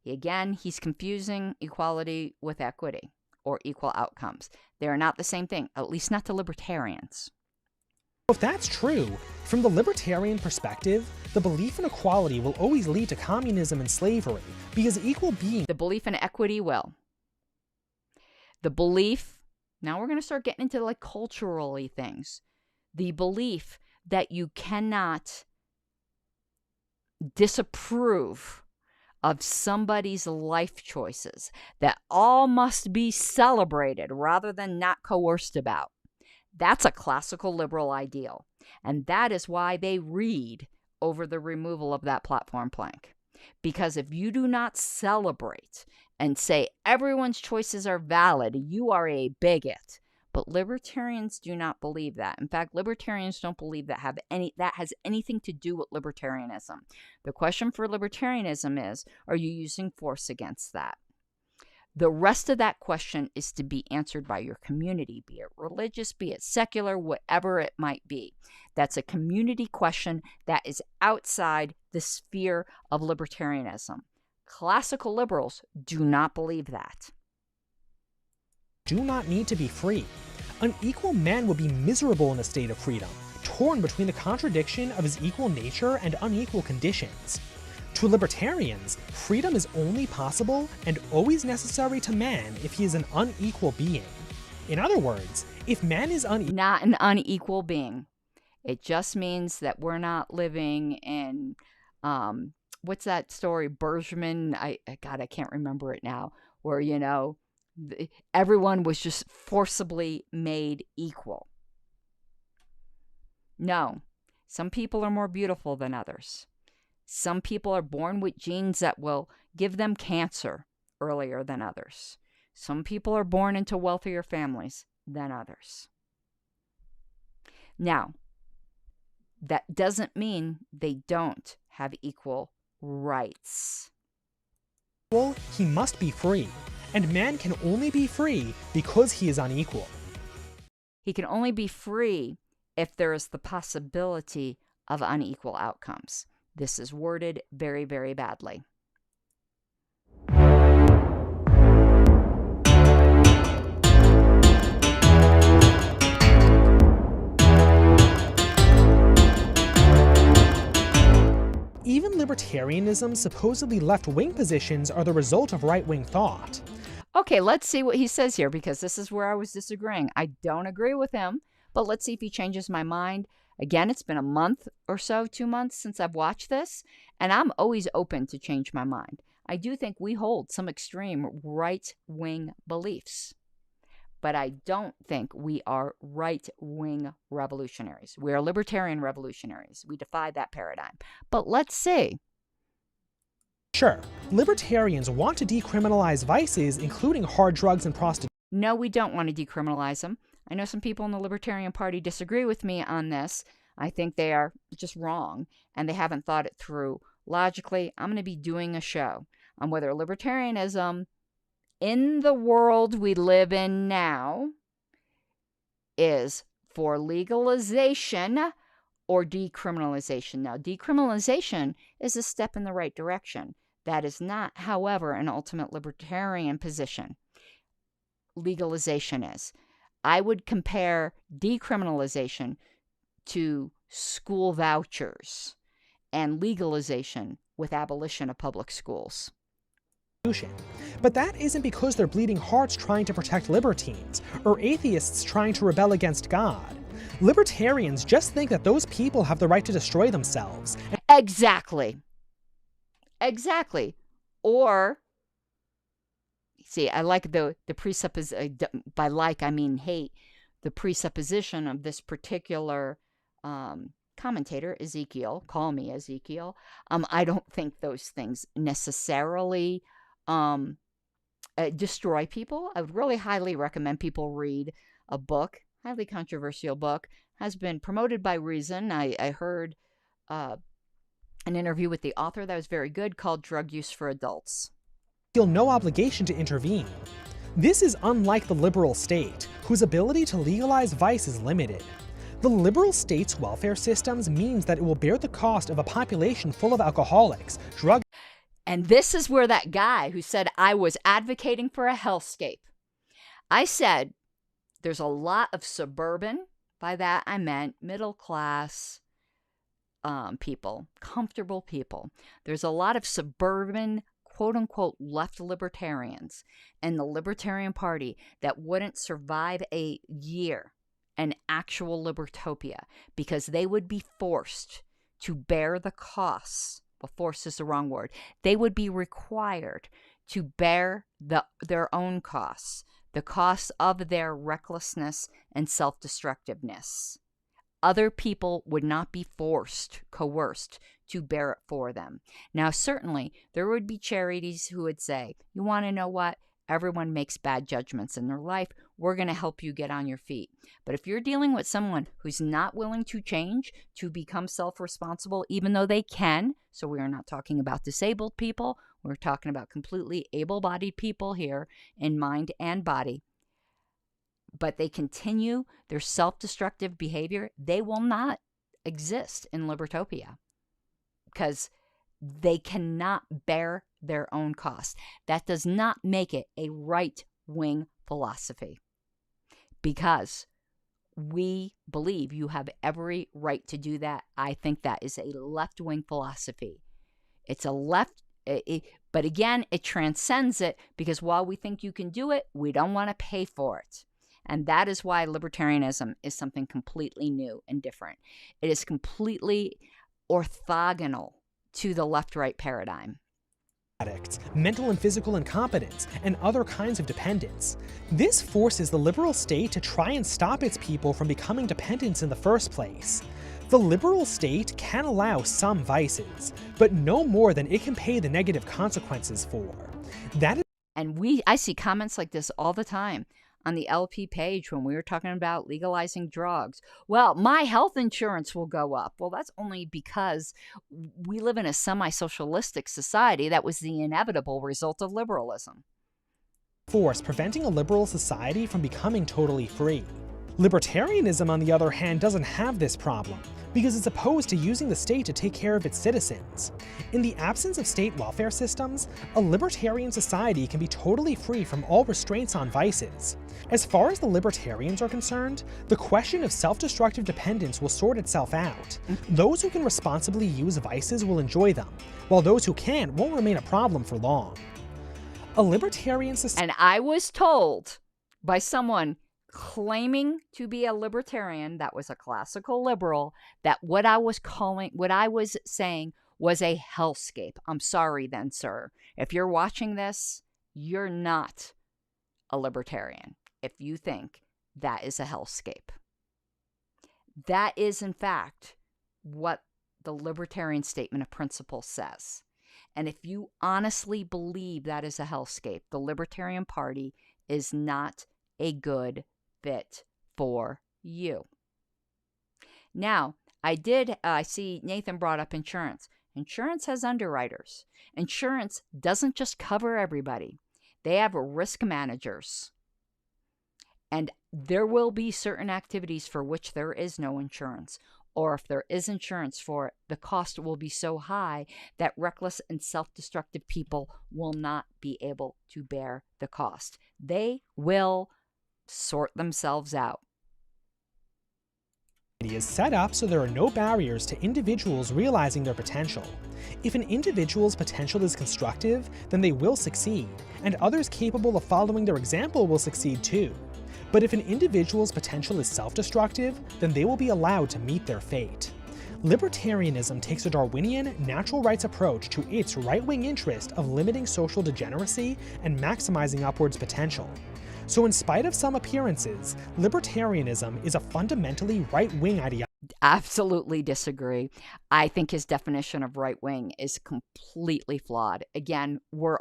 Again, he's confusing equality with equity or equal outcomes. They are not the same thing, at least not to libertarians. If that's true, from the libertarian perspective, the belief in equality will always lead to communism and slavery, because equal being— The belief in equity will. The belief, now we're going to start getting into like culturally things. The belief that you cannot disapprove of somebody's life choices, that all must be celebrated rather than not coerced about. That's a classical liberal ideal. And that is why they read over the removal of that platform plank. Because if you do not celebrate and say everyone's choices are valid, you are a bigot. But libertarians do not believe that. In fact, libertarians don't believe that has anything to do with libertarianism. The question for libertarianism is, are you using force against that? The rest of that question is to be answered by your community, be it religious, be it secular, whatever it might be. That's a community question that is outside the sphere of libertarianism. Classical liberals do not believe that. Do not need to be free. An equal man would be miserable in a state of freedom, torn between the contradiction of his equal nature and unequal conditions. To libertarians, freedom is only possible and always necessary to man if he is an unequal being. In other words, if man is not an unequal being, it just means that we're not living in, what's that story, Bergman? I can't remember it now, where, everyone was just forcibly made equal. No, some people are more beautiful than others. Some people are born with genes that will give them cancer earlier than others. Some people are born into wealthier families than others. Now, that doesn't mean they don't have equal rights. He must be free, and man can only be free because he is unequal. He can only be free if there is the possibility of unequal outcomes. This is worded very, very badly. Even libertarianism's supposedly left-wing positions are the result of right-wing thought. Okay, let's see what he says here, because this is where I was disagreeing. I don't agree with him, but let's see if he changes my mind. Again, it's been a month or so, 2 months since I've watched this, and I'm always open to change my mind. I do think we hold some extreme right-wing beliefs, but I don't think we are right-wing revolutionaries. We are libertarian revolutionaries. We defy that paradigm. But let's see. Sure, libertarians want to decriminalize vices, including hard drugs and prostitution. No, we don't want to decriminalize them. I know some people in the Libertarian Party disagree with me on this. I think they are just wrong, and they haven't thought it through logically. I'm going to be doing a show on whether libertarianism in the world we live in now is for legalization or decriminalization. Now, decriminalization is a step in the right direction. That is not, however, an ultimate libertarian position. Legalization is. I would compare decriminalization to school vouchers and legalization with abolition of public schools. But that isn't because they're bleeding hearts trying to protect libertines, or atheists trying to rebel against God. Libertarians just think that those people have the right to destroy themselves. Exactly. Exactly. Or, see, I like the presupposition, by like I mean hate, the presupposition of this particular commentator, Ezekiel, CallMeEzekiel. I don't think those things necessarily destroy people. I would really highly recommend people read a book, highly controversial book, has been promoted by Reason. I heard an interview with the author that was very good called Drug Use for Adults. Feel no obligation to intervene. This is unlike the liberal state, whose ability to legalize vice is limited. The liberal state's welfare systems means that it will bear the cost of a population full of alcoholics, drug. And this is where that guy who said I was advocating for a hellscape. I said there's a lot of suburban, by that I meant middle class people, comfortable people. There's a lot of suburban, quote-unquote, left libertarians in the Libertarian Party that wouldn't survive a year, an actual libertopia, because they would be forced to bear the costs. Well, force is the wrong word. They would be required to bear their own costs, the costs of their recklessness and self-destructiveness. Other people would not be coerced to bear it for them. Now, certainly, there would be charities who would say, you want to know what? Everyone makes bad judgments in their life. We're going to help you get on your feet. But if you're dealing with someone who's not willing to change, to become self-responsible, even though they can, so we are not talking about disabled people, we're talking about completely able-bodied people here in mind and body, but they continue their self-destructive behavior, they will not exist in Libertopia because they cannot bear their own costs. That does not make it a right-wing philosophy, because we believe you have every right to do that. I think that is a left-wing philosophy. It's a but again, it transcends it, because while we think you can do it, we don't want to pay for it. And that is why libertarianism is something completely new and different. It is completely orthogonal to the left-right paradigm. addicts, mental and physical incompetence, and other kinds of dependence. This forces the liberal state to try and stop its people from becoming dependents in the first place. The liberal state can allow some vices, but no more than it can pay the negative consequences for. That is And I see comments like this all the time on the LP page when we were talking about legalizing drugs. Well, my health insurance will go up. Well, that's only because we live in a semi-socialistic society. That was the inevitable result of liberalism. force preventing a liberal society from becoming totally free. Libertarianism, on the other hand, doesn't have this problem, because it's opposed to using the state to take care of its citizens. In the absence of state welfare systems, a libertarian society can be totally free from all restraints on vices. As far as the libertarians are concerned, the question of self-destructive dependence will sort itself out. Those who can responsibly use vices will enjoy them, while those who can't won't remain a problem for long. A libertarian society— And I was told by someone claiming to be a libertarian, that was a classical liberal, that what I was saying was a hellscape. I'm sorry then, sir. If you're watching this, you're not a libertarian if you think that is a hellscape. That is, in fact, what the Libertarian Statement of Principle says. And if you honestly believe that is a hellscape, the Libertarian Party is not a good fit for you. Now, I see Nathan brought up insurance. Insurance has underwriters. Insurance doesn't just cover everybody. They have risk managers. And there will be certain activities for which there is no insurance. Or if there is insurance for it, the cost will be so high that reckless and self-destructive people will not be able to bear the cost. They will sort themselves out. is set up so there are no barriers to individuals realizing their potential. If an individual's potential is constructive, then they will succeed, and others capable of following their example will succeed too. But if an individual's potential is self-destructive, then they will be allowed to meet their fate. Libertarianism takes a Darwinian, natural rights approach to its right-wing interest of limiting social degeneracy and maximizing upwards potential. So in spite of some appearances, libertarianism is a fundamentally right-wing ideology. Absolutely disagree. I think his definition of right-wing is completely flawed. Again, we're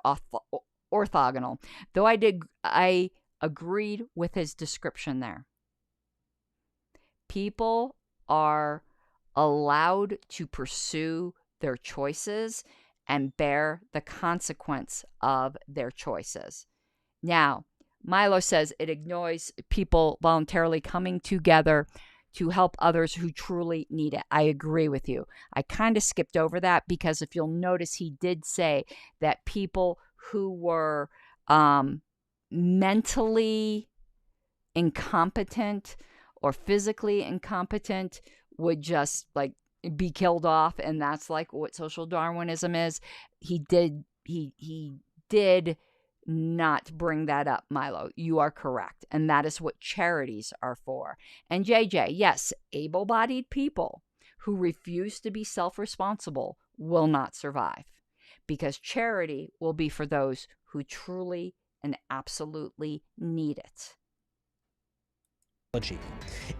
orthogonal. Though I agreed with his description there. People are allowed to pursue their choices and bear the consequence of their choices. Now, Milo says it ignores people voluntarily coming together to help others who truly need it. I agree with you. I kind of skipped over that because if you'll notice, he did say that people who were mentally incompetent or physically incompetent would just like be killed off, and that's like what social Darwinism is. He did not bring that up, Milo. You are correct, and that is what charities are for. And JJ, yes, able-bodied people who refuse to be self-responsible will not survive, because charity will be for those who truly and absolutely need it.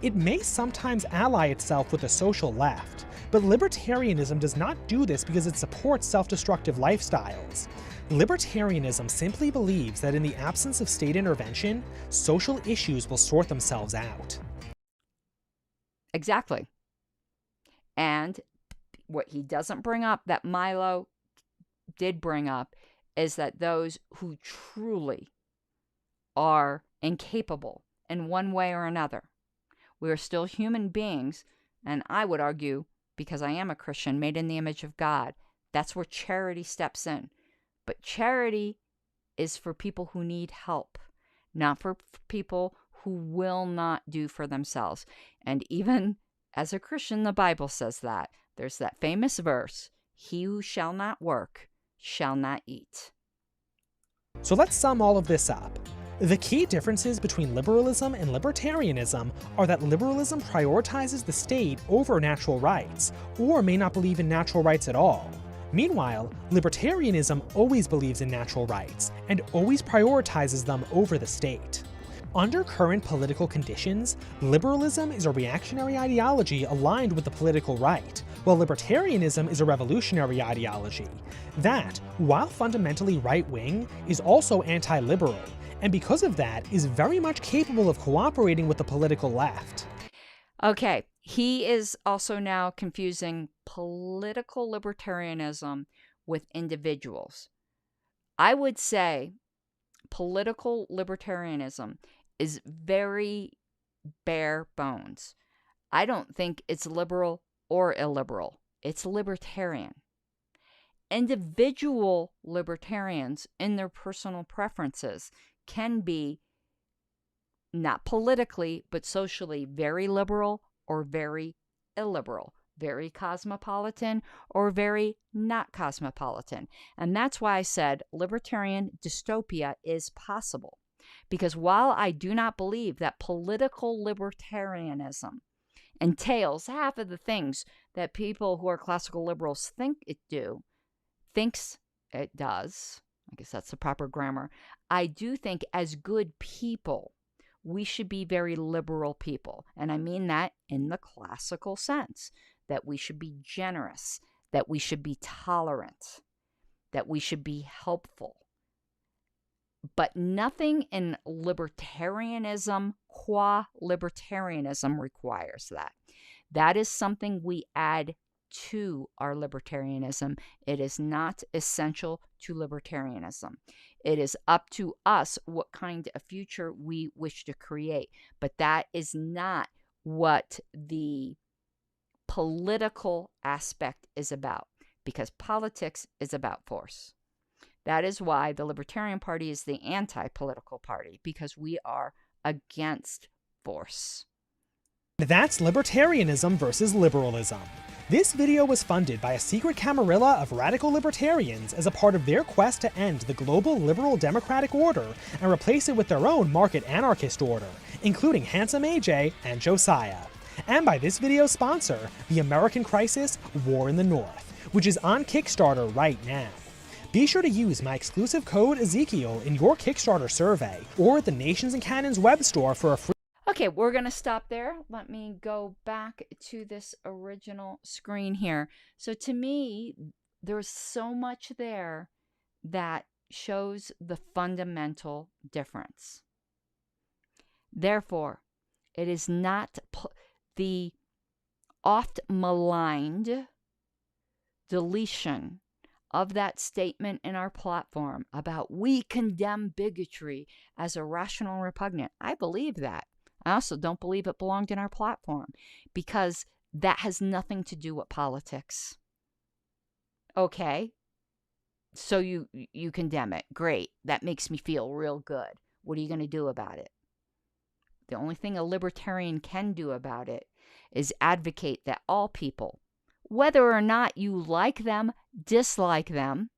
It may sometimes ally itself with the social left, but libertarianism does not do this because it supports self-destructive lifestyles. Libertarianism simply believes that in the absence of state intervention, social issues will sort themselves out. Exactly. And what he doesn't bring up that Milo did bring up is that those who truly are incapable in one way or another, we are still human beings, and I would argue, because I am a Christian made in the image of God, that's where charity steps in. But charity is for people who need help, not for people who will not do for themselves. And even as a Christian, the Bible says that. There's that famous verse, "He who shall not work shall not eat." So let's sum all of this up. The key differences between liberalism and libertarianism are that liberalism prioritizes the state over natural rights, or may not believe in natural rights at all. Meanwhile, libertarianism always believes in natural rights and always prioritizes them over the state. Under current political conditions, liberalism is a reactionary ideology aligned with the political right, while libertarianism is a revolutionary ideology. That, while fundamentally right-wing, is also anti-liberal, and because of that, is very much capable of cooperating with the political left. Okay, he is also now confusing political libertarianism with individuals. I would say political libertarianism is very bare bones. I don't think it's liberal or illiberal. It's libertarian. Individual libertarians in their personal preferences can be not politically, but socially very liberal or very illiberal, very cosmopolitan or very not cosmopolitan. And that's why I said libertarian dystopia is possible. Because while I do not believe that political libertarianism entails half of the things that people who are classical liberals thinks it does, I guess that's the proper grammar, I do think as good people, we should be very liberal people. And I mean that in the classical sense, that we should be generous, that we should be tolerant, that we should be helpful. But nothing in libertarianism, qua libertarianism, requires that. That is something we add to our libertarianism. It is not essential to libertarianism. It is up to us what kind of future we wish to create. But that is not what the political aspect is about, because politics is about force. That is why the Libertarian Party is the anti-political party, because we are against force. That's libertarianism versus liberalism. This video was funded by a secret camarilla of radical libertarians as a part of their quest to end the global liberal democratic order and replace it with their own market anarchist order, including Handsome AJ and Josiah. And by this video's sponsor, the American Crisis War in the North, which is on Kickstarter right now. Be sure to use my exclusive code Ezekiel in your Kickstarter survey or at the Nations and Cannons web store for a free. Okay, we're going to stop there. Let me go back to this original screen here. So to me, there's so much there that shows the fundamental difference. Therefore, it is not the oft maligned deletion of that statement in our platform about we condemn bigotry as irrational and repugnant. I believe that. I also don't believe it belonged in our platform, because that has nothing to do with politics. Okay, so you condemn it. Great. That makes me feel real good. What are you going to do about it? The only thing a libertarian can do about it is advocate that all people, whether or not you like them, dislike them,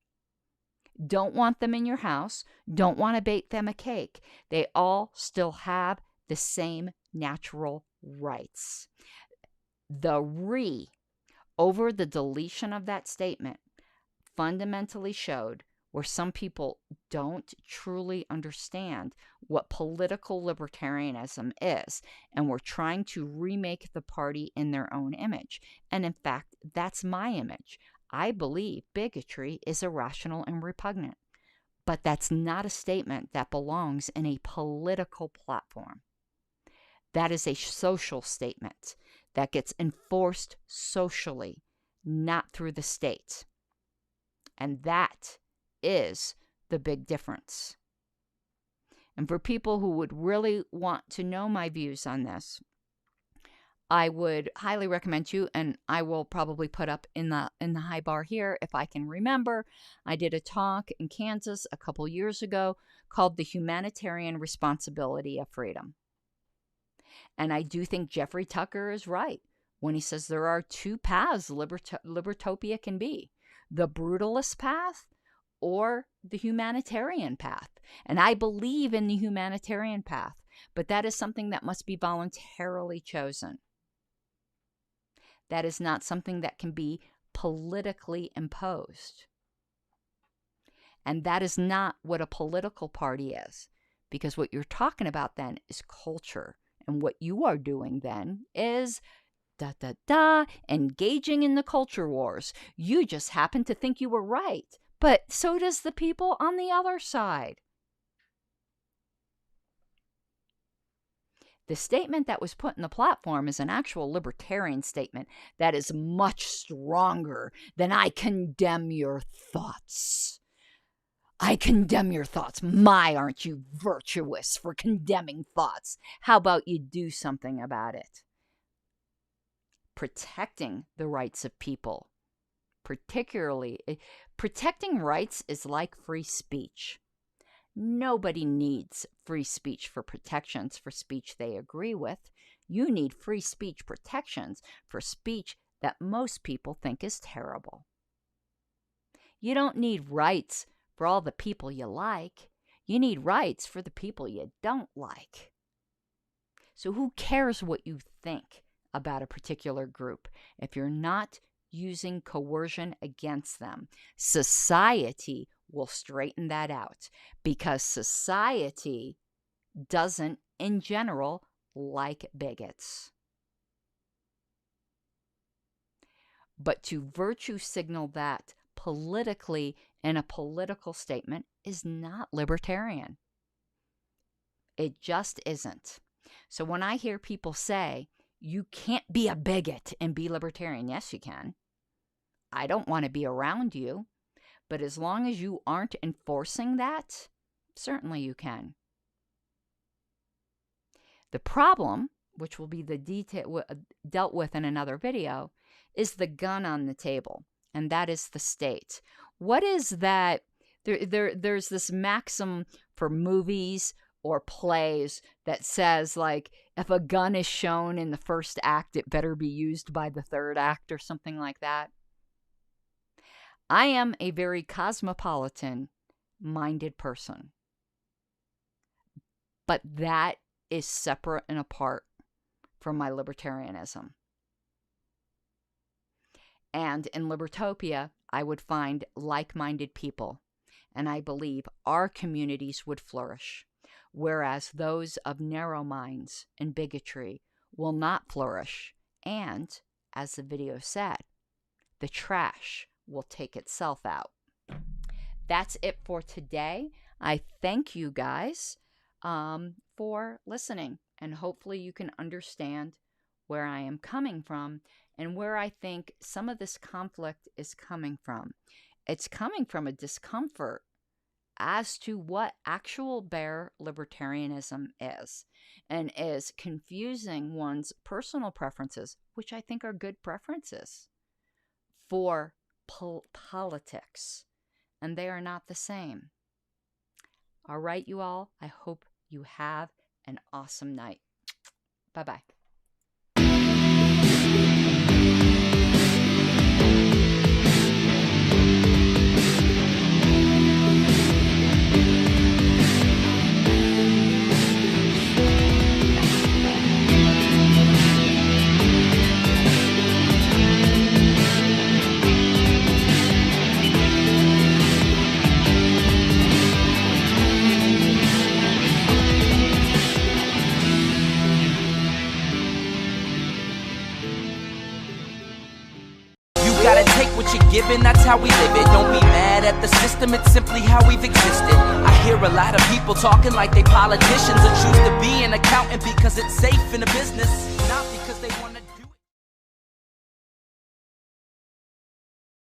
don't want them in your house, don't want to bake them a cake, they all still have the same natural rights. The over the deletion of that statement fundamentally showed where some people don't truly understand what political libertarianism is, and we're trying to remake the party in their own image. And in fact, that's my image. I believe bigotry is irrational and repugnant, but that's not a statement that belongs in a political platform. That is a social statement that gets enforced socially, not through the state. And that is the big difference. And for people who would really want to know my views on this, I would highly recommend you, and I will probably put up in the high bar here if I can remember. I did a talk in Kansas a couple years ago called The Humanitarian Responsibility of Freedom. And I do think Jeffrey Tucker is right when he says there are two paths Libertopia can be: the brutalist path or the humanitarian path. And I believe in the humanitarian path, but that is something that must be voluntarily chosen. That is not something that can be politically imposed. And that is not what a political party is, because what you're talking about then is culture. And what you are doing then is engaging in the culture wars. You just happen to think you were right, but so does the people on the other side. The statement that was put in the platform is an actual libertarian statement that is much stronger than "I condemn your thoughts." I condemn your thoughts. My, aren't you virtuous for condemning thoughts? How about you do something about it? Protecting the rights of people, particularly, protecting rights is like free speech. Nobody needs free speech for protections for speech they agree with. You need free speech protections for speech that most people think is terrible. You don't need rights for all the people you like. You need rights for the people you don't like. So who cares what you think about a particular group if you're not using coercion against them? Society will straighten that out, because society doesn't, in general, like bigots. But to virtue signal that politically in a political statement is not libertarian. It just isn't. So when I hear people say, you can't be a bigot and be libertarian, yes, you can. I don't want to be around you. But as long as you aren't enforcing that, certainly you can. The problem, which will be dealt with in another video, is the gun on the table, and that is the state. What is that? There's this maxim for movies or plays that says, like, if a gun is shown in the first act, it better be used by the third act or something like that. I am a very cosmopolitan-minded person. But that is separate and apart from my libertarianism. And in Libertopia, I would find like-minded people, and I believe our communities would flourish, whereas those of narrow minds and bigotry will not flourish. And, as the video said, the trash will take itself out. That's it for today. I thank you guys for listening, and hopefully you can understand where I am coming from and where I think some of this conflict is coming from. It's coming from a discomfort as to what actual bare libertarianism is, and is confusing one's personal preferences, which I think are good preferences, for politics, and they are not the same. All right, you all, I hope you have an awesome night. Bye-bye. Given, that's how we live it. Don't be mad at the system, it's simply how we've existed. I hear a lot of people talking like they politicians, or choose to be an accountant because it's safe in the business, not because they want to